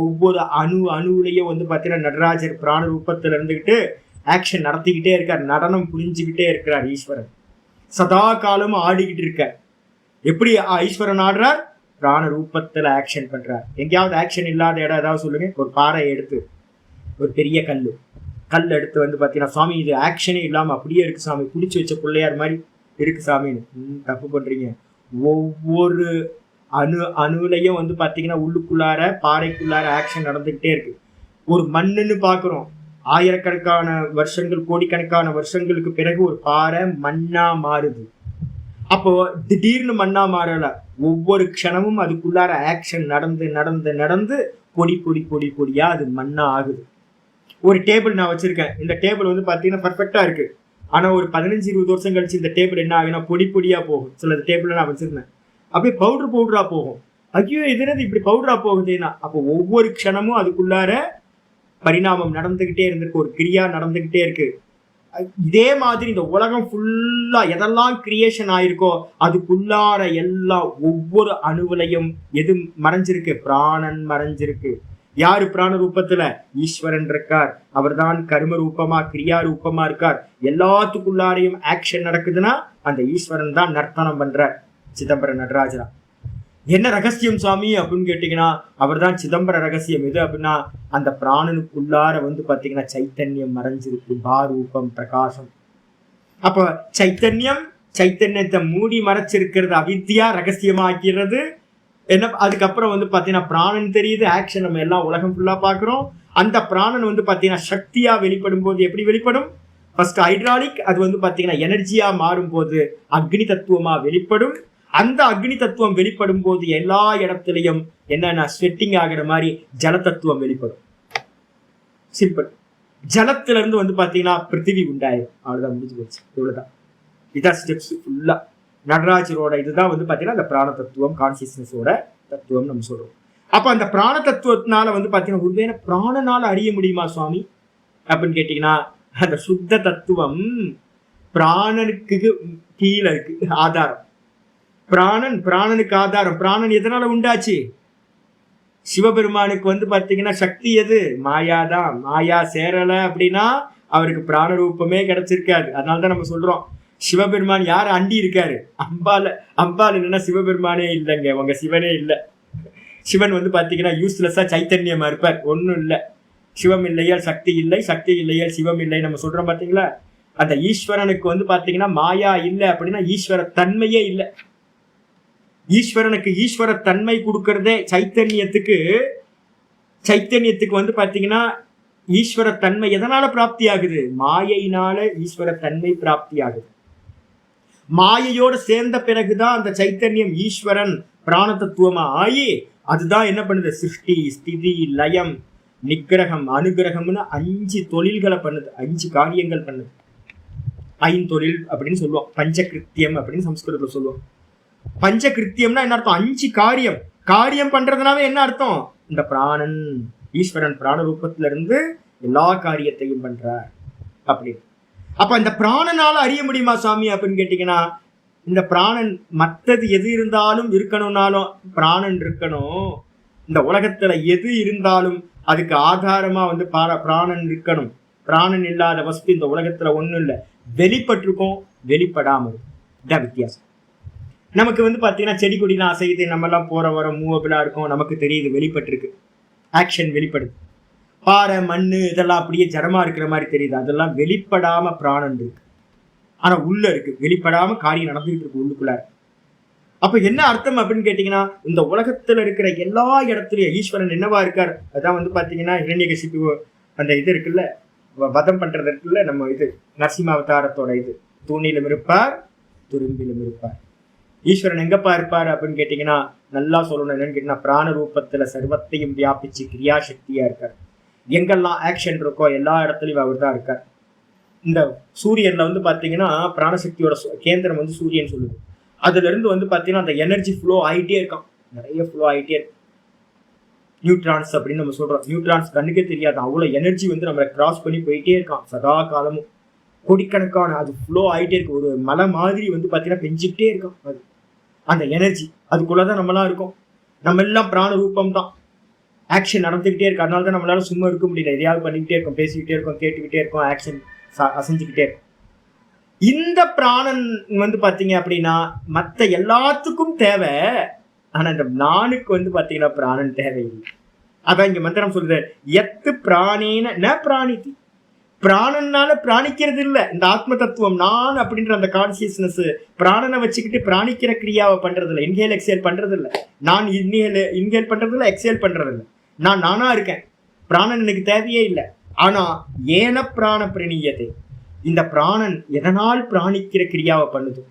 ஒவ்வொரு அணுவிலையும் வந்து பாத்தீங்கன்னா நடராஜர் பிராண ரூபத்துல இருந்துகிட்டு ஆக்ஷன் நடத்திக்கிட்டே இருக்கார், நடனம் புரிஞ்சுக்கிட்டே இருக்கிறார். ஈஸ்வரன் சதா காலமும் ஆடிக்கிட்டு இருக்கார். எப்படி ஈஸ்வரன் ஆடுறார்? பிராண ரூபத்துல ஆக்ஷன் பண்றார். எங்கேயாவது ஆக்ஷன் இல்லாத இடம் ஏதாவது சொல்லுங்க. ஒரு பாறை எடுத்து, ஒரு பெரிய கல் எடுத்து வந்து பாத்தீங்கன்னா சாமி இது ஆக்ஷனே இல்லாம அப்படியே இருக்கு சாமி, பிடிச்சி வச்ச பிள்ளையார் மாதிரி இருக்கு சாமின்னு. தப்பு பண்றீங்க. ஒவ்வொரு அணுலையும் வந்து பாத்தீங்கன்னா உள்ளுக்குள்ளார பாறைக்குள்ளார ஆக்ஷன் நடந்துகிட்டே இருக்கு. ஒரு மண்ணுன்னு பாக்குறோம், ஆயிரக்கணக்கான வருஷங்கள் கோடிக்கணக்கான வருஷங்களுக்கு பிறகு ஒரு பாறை மண்ணா மாறுது. அப்போ திடீர்னு மண்ணா மாறல, ஒவ்வொரு க்ஷணமும் அதுக்குள்ளார ஆக்ஷன் நடந்து நடந்து நடந்து பொடி பொடி பொடி பொடியா அது மண்ணா ஆகுது. ஒரு டேபிள் நான் வச்சிருக்கேன், இந்த டேபிள் வந்து பாத்தீங்கன்னா பர்ஃபெக்டா இருக்கு. ஆனா ஒரு 15-20 வருஷம் கழிச்சு இந்த டேபிள் என்ன ஆகுனா பொடி பொடியா போகும். சில டேபிள் நான் வச்சிருந்தேன் அப்படியே பவுடரா போகும். ஐயோ இது என்னது இப்படி பவுடரா போகுதுன்னா, அப்போ ஒவ்வொரு க்ஷணமும் அதுக்குள்ளார பரிணாமம் நடந்துகிட்டே இருந்திருக்கு, ஒரு கிரியா நடந்துகிட்டே இருக்கு. இதே மாதிரி இந்த உலகம் ஃபுல்லா எதெல்லாம் கிரியேஷன் ஆயிருக்கோ அதுக்குள்ளார எல்லா ஒவ்வொரு அணுவிலையும் எது மறைஞ்சிருக்கு? பிராணன் மறைஞ்சிருக்கு. யாரு பிராண ரூபத்துல? ஈஸ்வரன் இருக்கார். அவர் தான் கர்ம ரூபமா கிரியா ரூபமா இருக்கார். எல்லாத்துக்குள்ளாரையும் ஆக்ஷன் நடக்குதுன்னா அந்த ஈஸ்வரன் தான் நர்த்தனம் பண்றார், சிதம்பர நடராஜரா. என்ன ரகசியம் சுவாமி அப்படின்னு கேட்டீங்கன்னா அவர் தான் சிதம்பர ரகசியம். எது அப்படின்னா அந்த பிராணனுக்குள்ளார வந்து பாத்தீங்கன்னா சைத்தன்யம் மறைஞ்சிருக்கு, பாரூபம் பிரகாசம். அப்ப சைத்தன்யத்தை மூடி மறைச்சிருக்கிறது அவித்யா ரகசியமாக்கிறது என்ன. அதுக்கப்புறம் வந்து பாத்தீங்கன்னா பிராணன் தெரியுது, ஆக்ஷன் நம்ம எல்லாம் உலகம் ஃபுல்லா பாக்குறோம். அந்த பிராணன் வந்து பாத்தீங்கன்னா சக்தியா வெளிப்படும் போது எப்படி வெளிப்படும்? ஃபர்ஸ்ட் ஹைட்ராலிக், அது வந்து பாத்தீங்கன்னா எனர்ஜியா மாறும் போது அக்னி தத்துவமா வெளிப்படும். அந்த அக்னி தத்துவம் வெளிப்படும் போது எல்லா இடத்துலையும் என்னன்னா ஸ்வெட்டிங் ஆகிற மாதிரி ஜல தத்துவம் வெளிப்படும். சிம்பிள். ஜலத்துல இருந்து வந்து பாத்தீங்கன்னா பிருத்திவி உண்டாயிரும். அவ்வளவுதான், முடிஞ்சு போச்சு. இவ்வளவுதான். இதான் ஸ்டெப்ஸ் ஃபுல்லா. நடராஜரோட இதுதான் வந்து பாத்தீங்கன்னா அந்த பிராண தத்துவம், கான்சியஸ்னஸோட தத்துவம் நம்ம சொல்றோம். அப்ப அந்த பிராண தத்துவத்தினால வந்து பாத்தீங்கன்னா ஒருவேளை பிராணனால அறிய முடியுமா சுவாமி அப்படின்னு கேட்டீங்கன்னா அந்த சுத்த தத்துவம் பிராணனுக்கு கீழே இருக்கு ஆதாரம். பிராணனுக்கு ஆதாரம். பிராணன் எதனால உண்டாச்சு? சிவபெருமானுக்கு பாத்தீங்கன்னா சக்தி எது? மாயாதான். மாயா சேரல அப்படின்னா அவருக்கு பிராண ரூபமே கிடைச்சிருக்காது. அதனாலதான் நம்ம சொல்றோம் சிவபெருமான் யார அண்டி இருக்காரு? அம்பாள் இல்லைன்னா சிவபெருமானே இல்லைங்க, உங்க சிவனே இல்லை. சிவன் பாத்தீங்கன்னா யூஸ்லெஸ்ஸா சைத்தன்யமா இருப்பார், ஒன்னும் இல்லை. சிவம் இல்லையால் சக்தி இல்லை, சக்தி இல்லையால் சிவம் இல்லை நம்ம சொல்றோம் பாத்தீங்களா. அந்த ஈஸ்வரனுக்கு பாத்தீங்கன்னா மாயா இல்லை அப்படின்னா ஈஸ்வர தன்மையே இல்லை. ஈஸ்வரனுக்கு ஈஸ்வர தன்மை கொடுக்கறதே சைத்தன்யத்துக்கு பாத்தீங்கன்னா ஈஸ்வர தன்மை எதனால பிராப்தி ஆகுது? மாயையினால ஈஸ்வர தன்மை பிராப்தி ஆகுது. மாயையோட சேர்ந்த பிறகுதான் அந்த சைத்தன்யம் ஈஸ்வரன் பிராண தத்துவமா ஆகி அதுதான் என்ன பண்ணுது? சிருஷ்டி, ஸ்திதி, லயம், நிக்கிரகம், அனுகிரகம்னு 5 தொழில்களை பண்ணுது, 5 காரியங்கள் பண்ணுது. ஐந்தொழில் அப்படின்னு சொல்லுவோம், பஞ்சகிருத்தியம் அப்படின்னு சம்ஸ்கிருதத்துல சொல்லுவோம். பஞ்சகிருத்தியம்னா என்ன அர்த்தம்? 5 காரியம் பண்றதுனாவே என்ன அர்த்தம்? இந்த பிராணன் ஈஸ்வரன் பிராண ரூபத்துல இருந்து எல்லா காரியத்தையும் பண்றார் அப்படின்னு. அப்ப இந்த பிராணனால அறிய முடியுமா சாமி அப்படின்னு கேட்டீங்கன்னா, இந்த பிராணன் மற்றது எது இருந்தாலும் இருக்கணும்னாலும் பிராணன் இருக்கணும். இந்த உலகத்துல எது இருந்தாலும் அதுக்கு ஆதாரமா பிராணன் இருக்கணும். பிராணன் இல்லாத வஸ்து இந்த உலகத்துல ஒண்ணும் இல்லை. வெளிப்பட்டிருக்கும், வெளிப்படாமல். இதான் வித்தியாசம். நமக்கு பாத்தீங்கன்னா செடி கொடிலாம் அசையுது, நம்ம எல்லாம் போற வர மூவபிளா இருக்கும், நமக்கு தெரியுது, வெளிப்பட்டிருக்கு, ஆக்ஷன் வெளிப்படுது. பாறை, மண்ணு இதெல்லாம் அப்படியே ஜடமா இருக்கிற மாதிரி தெரியுது, அதெல்லாம் வெளிப்படாம பிராணன் இருக்கு. ஆனா உள்ள இருக்கு, வெளிப்படாம காரியம் நடந்துகிட்டு இருக்கு உள்ளுக்குள்ளார. அப்ப என்ன அர்த்தம் அப்படின்னு கேட்டீங்கன்னா, இந்த உலகத்துல இருக்கிற எல்லா இடத்துலயும் ஈஸ்வரன் என்னவா இருக்கார்? அதான் பாத்தீங்கன்னா ஹிரண்யகசிபு அந்த இது இருக்குல்ல, வதம் பண்றது இருக்குல்ல, நம்ம இது நரசிம்ம அவதாரத்தோட இது, தூணிலும் இருப்பார், துரும்பிலும் இருப்பார். ஈஸ்வரன் எங்கப்பா இருப்பார் அப்படின்னு கேட்டீங்கன்னா, நல்லா சொல்லணும் என்னன்னு கேட்டீங்கன்னா, பிராண ரூபத்துல சர்வத்தையும் வியாபிச்சு கிரியாசக்தியா இருக்கார். எங்கெல்லாம் ஆக்ஷன் இருக்கோ எல்லா இடத்துலயும் அவர் தான் இருக்கார். இந்த சூரியன்ல பாத்தீங்கன்னா பிராணசக்தியோட கேந்திரம் சூரியன் சொல்லுது. அதுல இருந்து பாத்தீங்கன்னா அந்த எனர்ஜி ஃப்ளோ ஆகிட்டே இருக்கான், நிறைய ஃப்ளோ ஆகிட்டே இருக்கு. நியூட்ரான்ஸ் அப்படின்னு நம்ம சொல்றோம். நியூட்ரான்ஸ் கண்ணுக்கே தெரியாது, அவ்வளவு எனர்ஜி நம்மளை கிராஸ் பண்ணி போயிட்டே இருக்கான் சதா காலமும். கோடிக்கணக்கான அது ஃப்ளோ ஆகிட்டே இருக்கு. ஒரு மலை மாதிரி பாத்தீங்கன்னா பெஞ்சுக்கிட்டே இருக்கும். அது அந்த எனர்ஜி அதுக்குள்ளதான் நம்மளாம் இருக்கோம். நம்ம எல்லாம் பிராண ரூபம் தான். ஆக்ஷன் நடந்துகிட்டே இருக்கு. அதனால தான் நம்மளால சும்மா இருக்க முடியல. எதையாவது பண்ணிக்கிட்டே இருக்கோம், பேசிக்கிட்டே இருக்கோம், கேட்டுக்கிட்டே இருக்கோம், ஆக்ஷன் அசைஞ்சுக்கிட்டே இருக்கும். இந்த பிராணன் பாத்தீங்க அப்படின்னா மற்ற எல்லாத்துக்கும் தேவை. ஆனா இந்த நானுக்கு பாத்தீங்கன்னா பிராணன் தேவையில்லை. அதான் இங்க மந்திரம் சொல்லுது, எத்து பிராணேன ந பிராணிதி. பிராணனால பிராணிக்கிறது இல்லை. இந்த ஆத்ம தத்துவம் நான் அப்படின்ற அந்த கான்சியஸ்னஸ் பிராணனை வச்சுக்கிட்டு பிராணிக்கிற கிரியாவை பண்றது இல்லை. இன்ஹேல் எக்ஸேல் பண்றது இல்லை. நான் இன்ஹேல் பண்றது இல்லை, எக்ஸேல் பண்றது இல்லை. நான் நானா இருக்கேன். பிராணன் எனக்கு தேவையே இல்லை. ஆனா ஏன பிராண பிரணீயத்தை, இந்த பிராணன் எதனால் பிராணிக்கிற கிரியாவை பண்ணுது.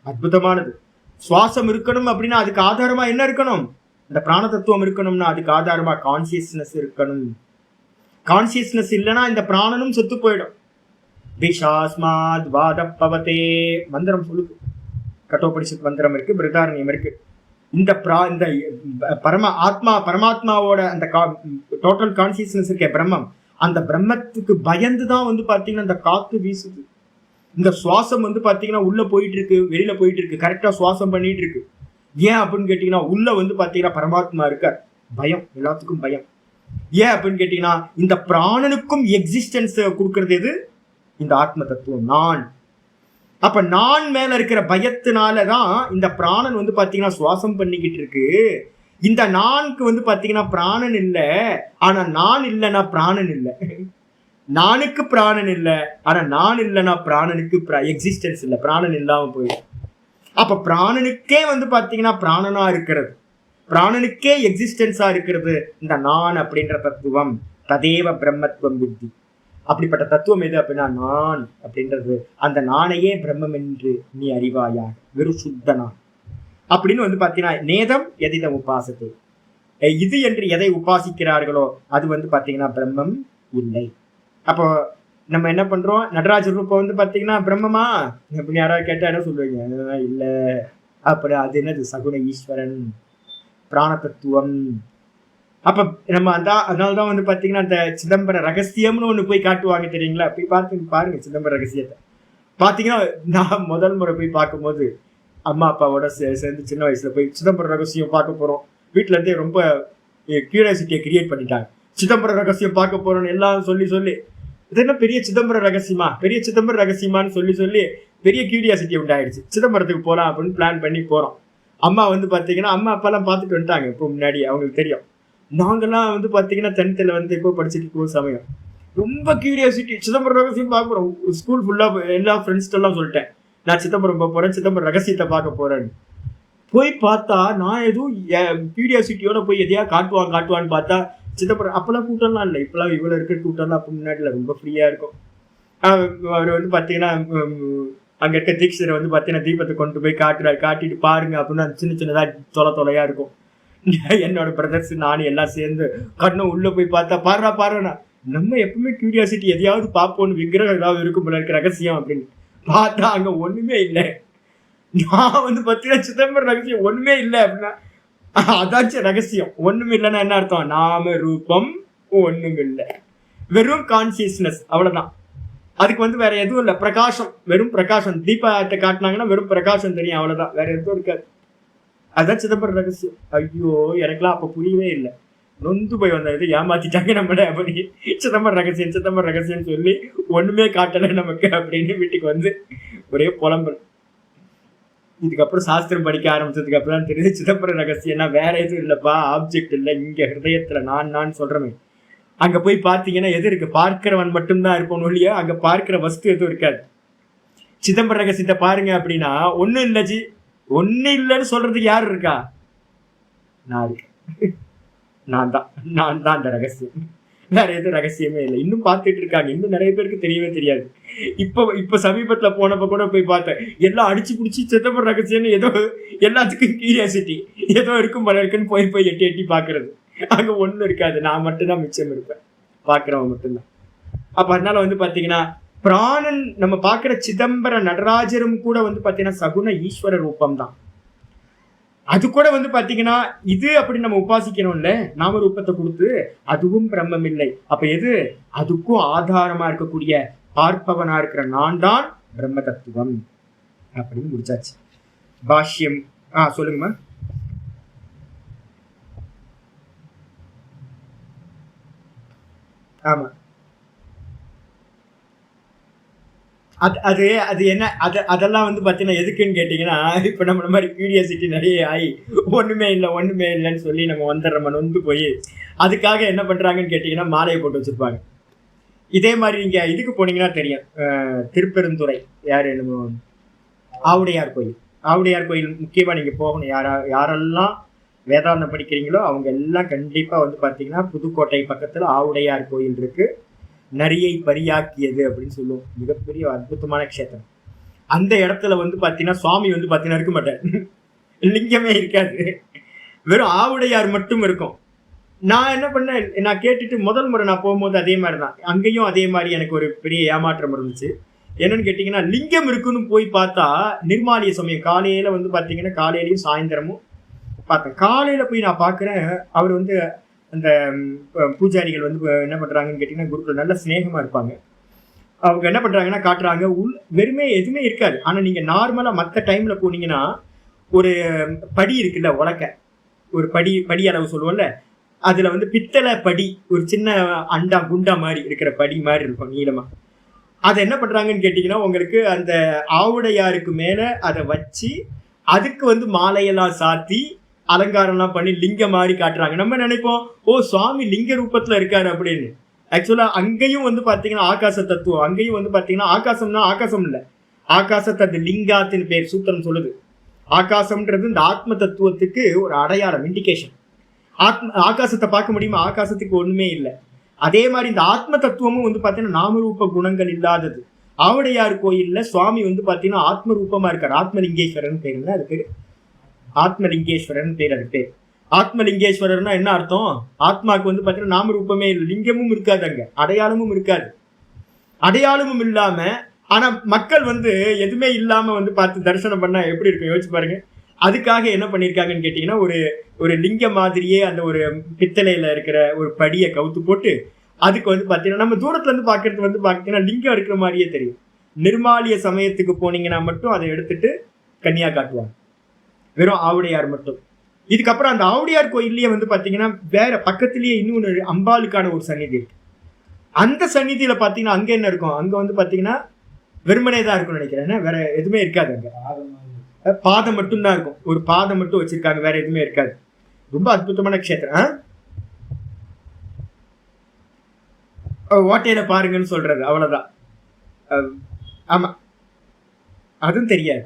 அற்புதமானது. சுவாசம் இருக்கணும் அப்படின்னா அதுக்கு ஆதாரமா என்ன இருக்கணும்? இந்த பிராண தத்துவம் இருக்கணும்னா அதுக்கு ஆதாரமா கான்சியஸ்னஸ் இருக்கணும். கான்சியஸ்னஸ் இல்லைன்னா இந்த பிராணனும் செத்து போயிடும். விஷாஸ்மாத் வாதப்பவதே மந்திரம் சொல்லுது. கட்டோபனிஷத் மந்திரம் இருக்கு, பிருதாரண்யம் இருக்கு. இந்த பரமாத்மாவோட அந்த டோட்டல் கான்சியஸ்னஸ் இருக்க பிரம்மம், அந்த பிரம்மத்துக்கு பயந்துதான் பாத்தீங்கன்னா இந்த காத்து வீசுது. இந்த சுவாசம் பாத்தீங்கன்னா உள்ள போயிட்டு இருக்கு, வெளியில போயிட்டு இருக்கு, கரெக்டா சுவாசம் பண்ணிட்டு இருக்கு. ஏன் அப்படின்னு கேட்டீங்கன்னா உள்ள பாத்தீங்கன்னா பரமாத்மா இருக்கார். பயம், எல்லாத்துக்கும் பயம். ஏன் அப்படின்னு கேட்டீங்கன்னா இந்த பிராணனுக்கும் எக்ஸிஸ்டன்ஸ் கொடுக்கறது எது? இந்த ஆத்ம தத்துவம் நான். அப்ப நான் மேல இருக்கிற பயத்தினாலதான் இந்த பிராணன் பாத்தீங்கன்னா சுவாசம் பண்ணிக்கிட்டு இருக்கு. இந்த நான்கு பாத்தீங்கன்னா பிராணன் இல்லை. ஆனா நான் இல்லைன்னா பிராணன் இல்லை. நானுக்கு பிராணன் இல்லை, ஆனா நான் இல்லைன்னா பிராணனுக்கு எக்ஸிஸ்டன்ஸ் இல்லை. பிராணன் இல்லாம போயிடும். அப்ப பிராணனுக்கே பாத்தீங்கன்னா பிராணனா இருக்கிறது, பிராணனுக்கே எக்ஸிஸ்டன்ஸா இருக்கிறது இந்த நான் அப்படின்ற தத்துவம். ததேவ பிரம்மத்துவம் புத்தி. அப்படிப்பட்ட தத்துவம் எது அப்படின்னா நான் அப்படின்றது. அந்த நானையே பிரம்மம் என்று நீ அறிவாயாக, வெறும் சுத்த நான் அப்படின்னு பாத்தீங்கன்னா நேதம் எதிதம் உபாசத்தை. இது என்று எதை உபாசிக்கிறார்களோ அது பாத்தீங்கன்னா பிரம்மம் இல்லை. அப்போ நம்ம என்ன பண்றோம்? நடராஜர் ரூபம் பாத்தீங்கன்னா பிரம்மமா அப்படின்னு யாராவது கேட்டா என்ன சொல்லுவீங்க? இல்ல. அப்படி அது என்னது? சகுன ஈஸ்வரன், பிராண தத்துவம். அப்ப நம்ம அதனாலதான் பாத்தீங்கன்னா அந்த சிதம்பர ரகசியம்னு ஒண்ணு போய் காட்டுவாங்க தெரியுங்களா? போய் பாருங்க சிதம்பர ரகசியத்தை. பாத்தீங்கன்னா நான் முதல் முறை போய் பார்க்கும்போது அம்மா அப்பாவோட சேர்ந்து சின்ன வயசுல போய் சிதம்பரம் ரகசியம் பார்க்க போறோம். வீட்டுல இருந்தே ரொம்ப கியூரியாசிட்டியை கிரியேட் பண்ணிட்டாங்க. சிதம்பரம் ரகசியம் பார்க்க போறோம்னு எல்லாம் சொல்லி சொல்லி இது என்ன பெரிய சிதம்பரம் ரகசியமான்னு சொல்லி பெரிய கியூரியாசிட்டி உண்டாயிடுச்சு. சிதம்பரத்துக்கு போகலாம் அப்படின்னு பிளான் பண்ணி போறோம். அம்மா வந்து பாத்தீங்கன்னா அம்மா அப்பாலாம் பார்த்துட்டு வந்துட்டாங்க. இப்போ முன்னாடி அவங்களுக்கு தெரியும். நாங்கெல்லாம் வந்து பாத்தீங்கன்னா டென்த்தில் வந்து இப்போ படிச்சுட்டு இருக்கும் சமயம் ரொம்ப கியூரியாசிட்டி, சிதம்பரம் ரகசியம் பார்க்க போறோம். ஸ்கூல் ஃபுல்லா எல்லா ஃப்ரெண்ட்ஸ்ட்டு எல்லாம் சொல்லிட்டேன், நான் சிதம்பரம் போக போறேன், சிதம்பரம் ரகசியத்தை பார்க்க போறேன்னு. போய் பார்த்தா நான் எதுவும் கியூரியாசிட்டியோட போய் எதையா காட்டுவான்னு பார்த்தா சிதம்பரம் அப்பெல்லாம் கூட்டம்லாம் இல்லை. இப்பெல்லாம் இவ்வளோ இருக்கிற கூட்டம்லாம் அப்போ முன்னாடியில் ரொம்ப ஃப்ரீயா இருக்கும். அவர் வந்து பார்த்தீங்கன்னா அங்கே இருக்க தீட்சரை வந்து பார்த்தீங்கன்னா தீபத்தை கொண்டு போய் காட்டிட்டு பாருங்க அப்படின்னு சின்ன சின்னதாக தொலையா இருக்கும். என்னோட பிரதர்ஸ் நானும் எல்லாம் சேர்ந்து கண்ணும் உள்ள போய் பார்த்தா பாருண்ணா நம்ம எப்பவுமே கியூரியாசிட்டி எதையாவது பார்ப்போம்னு விக்கிரகம் ஏதாவது இருக்கும் போல இருக்க ரகசியம் அப்படின்னு பார்த்தா அங்க ஒண்ணுமே இல்லை. நான் வந்து பார்த்தீங்கன்னா சிதம்பரம் ரகசியம் ஒண்ணுமே இல்லை அப்படின்னா அதாச்சும் ரகசியம். ஒண்ணுமே இல்லைன்னா என்ன அர்த்தம்? நாம ரூபம் ஒண்ணும் இல்லை, வெறும் கான்சியஸ்னஸ், அவ்வளவுதான். அதுக்கு வந்து வேற எதுவும் இல்லை, பிரகாசம், வெறும் பிரகாசம். தீபத்தை காட்டினாங்கன்னா வெறும் பிரகாசம் தெரியும், அவ்வளவுதான், வேற எதுவும் இருக்காது. அதான் சிதம்பரம் ரகசியம். ஐயோ எனக்கெல்லாம் அப்ப புரியவே இல்லை, நொந்து போய் வந்தது, ஏமாத்திட்டாங்க நம்மள அப்படி. சிதம்பரம் ரகசியம் சொல்லி ஒண்ணுமே காட்டலை நமக்கு அப்படின்னு வீட்டுக்கு வந்து ஒரே புலம்பல். இதுக்கப்புறம் சாஸ்திரம் படிக்க ஆரம்பிச்சதுக்கு அப்புறம் தான் தெரியுது சிதம்பரம் ரகசியம்னா வேற எதுவும் இல்லப்பா, ஆப்ஜெக்ட் இல்லை, இங்க ஹிருதயத்துல நான் சொல்றேன். அங்க போய் பார்த்தீங்கன்னா எது இருக்கு? பார்க்கிறவன் மட்டும்தான் இருப்போம் இல்லையா, அங்க பார்க்கிற வஸ்து எதுவும் இருக்காது. சிதம்பரம் ரகசியத்தை பாருங்க அப்படின்னா ஒன்னும் இல்லை ஜி, ஒன்னும் இல்லைன்னு சொல்றதுக்கு யாரு இருக்கா? நான் இருக்கேன், நான் தான் அந்த ரகசியம், வேற எதுவும் ரகசியமே இல்லை. இன்னும் பார்த்துட்டு இருக்காங்க, இன்னும் நிறைய பேருக்கு தெரியவே தெரியாது. இப்ப சமீபத்துல போனப்ப கூட போய் பார்த்தேன், எல்லாம் அடிச்சு பிடிச்சி சிதம்பரம் ரகசியம்னு ஏதோ எல்லாத்துக்கும் கியூரியாசிட்டி ஏதோ இருக்கும் போல இருக்குன்னு போய் எட்டி பாக்குறது. அங்க ஒண்ணும் இருக்காது, நான் மட்டும்தான் மிச்சம் இருப்பேன், பாக்குறவன் மட்டும்தான். அப்ப அதனால வந்து பாத்தீங்கன்னா பிராணன் நம்ம பாக்குற சிதம்பர நடராஜரும் கூட வந்து பாத்தீங்கன்னா சகுண ஈஸ்வர ரூபம் தான். அது கூட வந்து பாத்தீங்கன்னா இது அப்படி நம்ம உபாசிக்கணும்ல, நாம ரூபத்தை கொடுத்து, அதுவும் பிரம்மம் இல்லை. அப்ப எது? அதுக்கும் ஆதாரமா இருக்கக்கூடிய பார்ப்பவனா இருக்கிற நான் தான் பிரம்ம தத்துவம் அப்படின்னு முடிச்சாச்சு. பாஷ்யம் சொல்லுங்கம்மா. ஆமா, அது என்ன அதெல்லாம் வந்து பாத்தீங்கன்னா எதுக்குன்னு கேட்டீங்கன்னா, இப்ப நம்ம மாதிரி கியூரியாசிட்டி நிறைய ஆகி ஒண்ணுமே இல்லைன்னு சொல்லி நம்ம வந்துடுறோம், நொந்து போய் அதுக்காக என்ன பண்றாங்கன்னு கேட்டீங்கன்னா மாலையை போட்டு வச்சிருப்பாங்க. இதே மாதிரி நீங்க இதுக்கு போனீங்கன்னா தெரியும், திருப்பெருந்துறை நம்ம ஆவுடையார் கோயில் முக்கியமா நீங்க போகணும். யாரெல்லாம் வேதாந்தம் படிக்கிறீங்களோ அவங்க எல்லாம் கண்டிப்பா வந்து பாத்தீங்கன்னா புதுக்கோட்டை பக்கத்துல ஆவுடையார் கோயில் இருக்கு. நரியை பரியாக்கியது அப்படின்னு சொல்லுவோம், மிகப்பெரிய அற்புதமான க்ஷேத்திரம். அந்த இடத்துல வந்து பாத்தீங்கன்னா சுவாமி வந்து பாத்தீங்கன்னா இருக்க மாட்டார், லிங்கமே இருக்காது, வெறும் ஆவுடையார் மட்டும் இருக்கும். நான் என்ன பண்ணேன், நான் கேட்டுட்டு முதல் முறை நான் போகும்போது அதே மாதிரி தான், அங்கேயும் அதே மாதிரி எனக்கு ஒரு பெரிய ஏமாற்றம் இருந்துச்சு. என்னன்னு கேட்டீங்கன்னா லிங்கம் இருக்குன்னு போய் பார்த்தா நிர்மாலிய சமயம் காலையில வந்து பாத்தீங்கன்னா காலையிலையும் சாயந்தரமும் பார்த்தேன். காலையில போய் நான் பாக்குறேன், அவர் வந்து அந்த பூஜாரிகள் வந்து என்ன பண்றாங்கன்னு கேட்டீங்கன்னா குருக்கள் நல்ல ஸ்நேகமா இருப்பாங்க. அவங்க என்ன பண்றாங்கன்னா காட்டுறாங்க, வெறுமே எதுவுமே இருக்காது. ஆனா நீங்க நார்மலா மற்ற டைம்ல போனீங்கன்னா ஒரு படி இருக்குல்ல, உலக்க ஒரு படி அளவு சொல்லுவோம்ல, அதுல வந்து பித்தளை படி, ஒரு சின்ன அண்டா குண்டா மாதிரி இருக்கிற படி மாதிரி இருக்கும் நீளமா. அதை என்ன பண்றாங்கன்னு கேட்டீங்கன்னா உங்களுக்கு அந்த ஆவுடையாருக்கு மேல அதை வச்சு அதுக்கு வந்து மாலையெல்லாம் சாத்தி அலங்காரம்லாம் பண்ணி லிங்க மாதிரி காட்டுறாங்க. நம்ம நினைப்போம் ஓ சுவாமி லிங்க ரூபத்துல இருக்காரு அப்படின்னு. ஆக்சுவலா அங்கேயும் வந்து பாத்தீங்கன்னா ஆகாச தத்துவம், அங்கேயும் வந்து பாத்தீங்கன்னா ஆகாசம்னா ஆகாசம் இல்ல, ஆகாசத்தை அது லிங்காத்தின் பேர் சூத்திரம் சொல்லுது. ஆகாசம்ன்றது இந்த ஆத்ம தத்துவத்துக்கு ஒரு அடையாளம், இண்டிகேஷன். ஆகாசத்தை பார்க்க முடியுமா? ஆகாசத்துக்கு ஒண்ணுமே இல்லை. அதே மாதிரி இந்த ஆத்ம தத்துவமும் வந்து பாத்தீங்கன்னா நாமரூப குணங்கள் இல்லாதது. ஆவுடையார் கோயில்ல சுவாமி வந்து பாத்தீங்கன்னா ஆத்ம ரூபமா இருக்காரு, ஆத்மலிங்கேஸ்வரன் பேருங்க அது பேரு, ஆத்மலிங்கேஸ்வரன் பேர் அது பேர். ஆத்மலிங்கேஸ்வரர்னா என்ன அர்த்தம்? ஆத்மாவுக்கு வந்து பாத்தீங்கன்னா நாம ரூபமே இல்லை, லிங்கமும் இருக்காது, அங்க அடையாளமும் இருக்காது. அடையாளமும் இல்லாம ஆனா மக்கள் வந்து எதுவுமே இல்லாம வந்து பார்த்து தரிசனம் பண்ணா எப்படி இருக்கும் யோசிச்சு பாருங்க. அதுக்காக என்ன பண்ணிருக்காங்கன்னு கேட்டீங்கன்னா ஒரு லிங்க மாதிரியே அந்த ஒரு பித்தளையில இருக்கிற ஒரு படியை கவுத்து போட்டு அதுக்கு வந்து பாத்தீங்கன்னா நம்ம தூரத்துல இருந்து பாக்குறது வந்து பாத்தீங்கன்னா லிங்கம் இருக்கிற மாதிரியே தெரியும். நிர்மாலிய சமயத்துக்கு போனீங்கன்னா மட்டும் அதை எடுத்துட்டு கன்னியா காட்டுவாங்க, வெறும் ஆவுடையார் மட்டும். இதுக்கப்புறம் அந்த ஆவுடையார் கோயில்லயே வந்து பாத்தீங்கன்னா வேற பக்கத்திலேயே இன்னொன்று அம்பாளுக்கான ஒரு சந்நிதி இருக்கு. அந்த சந்நிதியில பாத்தீங்கன்னா அங்க என்ன இருக்கும், அங்க வந்து பாத்தீங்கன்னா வெறுமனே தான் இருக்கும்னு நினைக்கிறேன், வேற எதுவுமே இருக்காது. அங்க பாதம் மட்டும் தான் இருக்கும், ஒரு பாதம் மட்டும் வச்சிருக்காங்க, வேற எதுவுமே இருக்காது. ரொம்ப அற்புதமான க்ஷேத்திரம். ஓட்டையில பாருங்கன்னு சொல்றது அவ்வளவுதான். ஆமா, அதுவும் தெரியாது.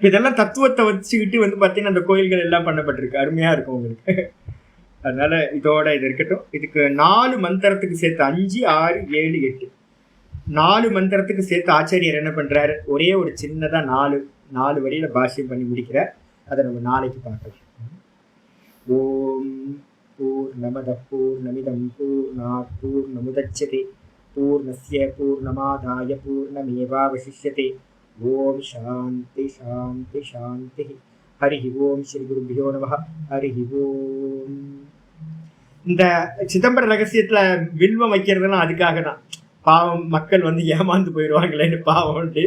இதெல்லாம் தத்துவத்தை வச்சுக்கிட்டு வந்து பாத்தீங்கன்னா அந்த கோயில்கள் எல்லாம் பண்ணப்பட்டிருக்கு, அருமையா இருக்கும் உங்களுக்கு. அதனால இதோட இது இருக்கட்டும். இதுக்கு 4 மந்திரத்துக்கு சேர்த்து 5, 6, 7, 8 4 மந்திரத்துக்கு சேர்த்து ஆச்சாரியர் என்ன பண்றாரு, ஒரே ஒரு சின்னதா 4 வரியில பாஷ்யம் பண்ணி முடிக்கிறார். அதை நம்ம நாளைக்கு பார்க்கலாம். ஓம் பூர்ணமத பூர்ணமிதம் பூர்ணாத் பூர்ணமுதச்யதே பூர்ணஸ்ய பூர்ணமாதாய பூர்ணமேவாவசிஷ்யதே. ஓம் சாந்தி சாந்தி சாந்தி. ஹரி ஓம். ஸ்ரீ குருபியோ நமஹ. ஹரி ஓம். இந்த சிதம்பர ரகசியத்துல வில்வம் வைக்கிறதுலாம் அதுக்காக தான். பாவம் மக்கள் வந்து ஏமாந்து போயிடுவாங்களேன்னு பாவம்ட்டு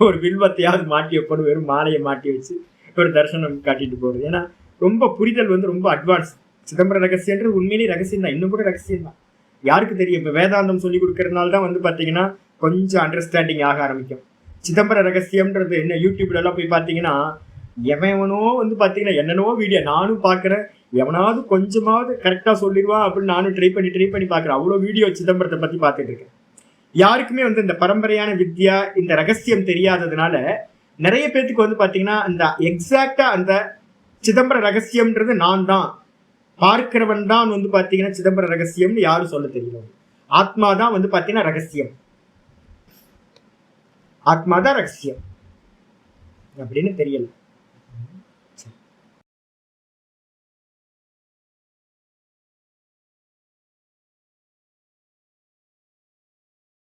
ஒரு வில்வத்தையாவது மாட்டி வைப்போம், வெறும் மாலையை மாட்டி வச்சு ஒரு தரிசனம் காட்டிட்டு போறது. ஏன்னா ரொம்ப புரிதல் வந்து ரொம்ப அட்வான்ஸ். சிதம்பர ரகசியன்றது உண்மையிலேயே ரகசியம் தான், இன்னும் கூட ரகசியம் தான். யாருக்கு தெரியும்? இப்போ வேதாந்தம் சொல்லி கொடுக்கறதுனால தான் வந்து பார்த்தீங்கன்னா கொஞ்சம் அண்டர்ஸ்டாண்டிங் ஆக ஆரம்பிக்கும். சிதம்பர ரகசியம்ன்றது என்ன, யூடியூப்ல எல்லாம் போய் பார்த்தீங்கன்னா எவனோ வந்து பார்த்தீங்கன்னா என்னென்னவோ வீடியோ நானும் பார்க்குறேன், எவனாவது கொஞ்சமாவது கரெக்டாக சொல்லிடுவான் அப்படின்னு நானும் ட்ரை பண்ணி பார்க்குறேன். அவ்வளோ வீடியோ சிதம்பரத்தை பற்றி பார்த்துட்டு இருக்கேன். யாருக்குமே வந்து இந்த பரம்பரையான வித்யா, இந்த ரகசியம் தெரியாததுனால நிறைய பேத்துக்கு வந்து பார்த்தீங்கன்னா அந்த எக்ஸாக்டா அந்த சிதம்பர ரகசியம்ன்றது நான் தான் பார்க்கிறவன் தான் வந்து பார்த்தீங்கன்னா சிதம்பர ரகசியம்னு யாரும் சொல்ல தெரியல. ஆத்மா தான் வந்து பார்த்தீங்கன்னா ரகசியம், ஆத்மா தான் ரகசியம் அப்படின்னு தெரியல.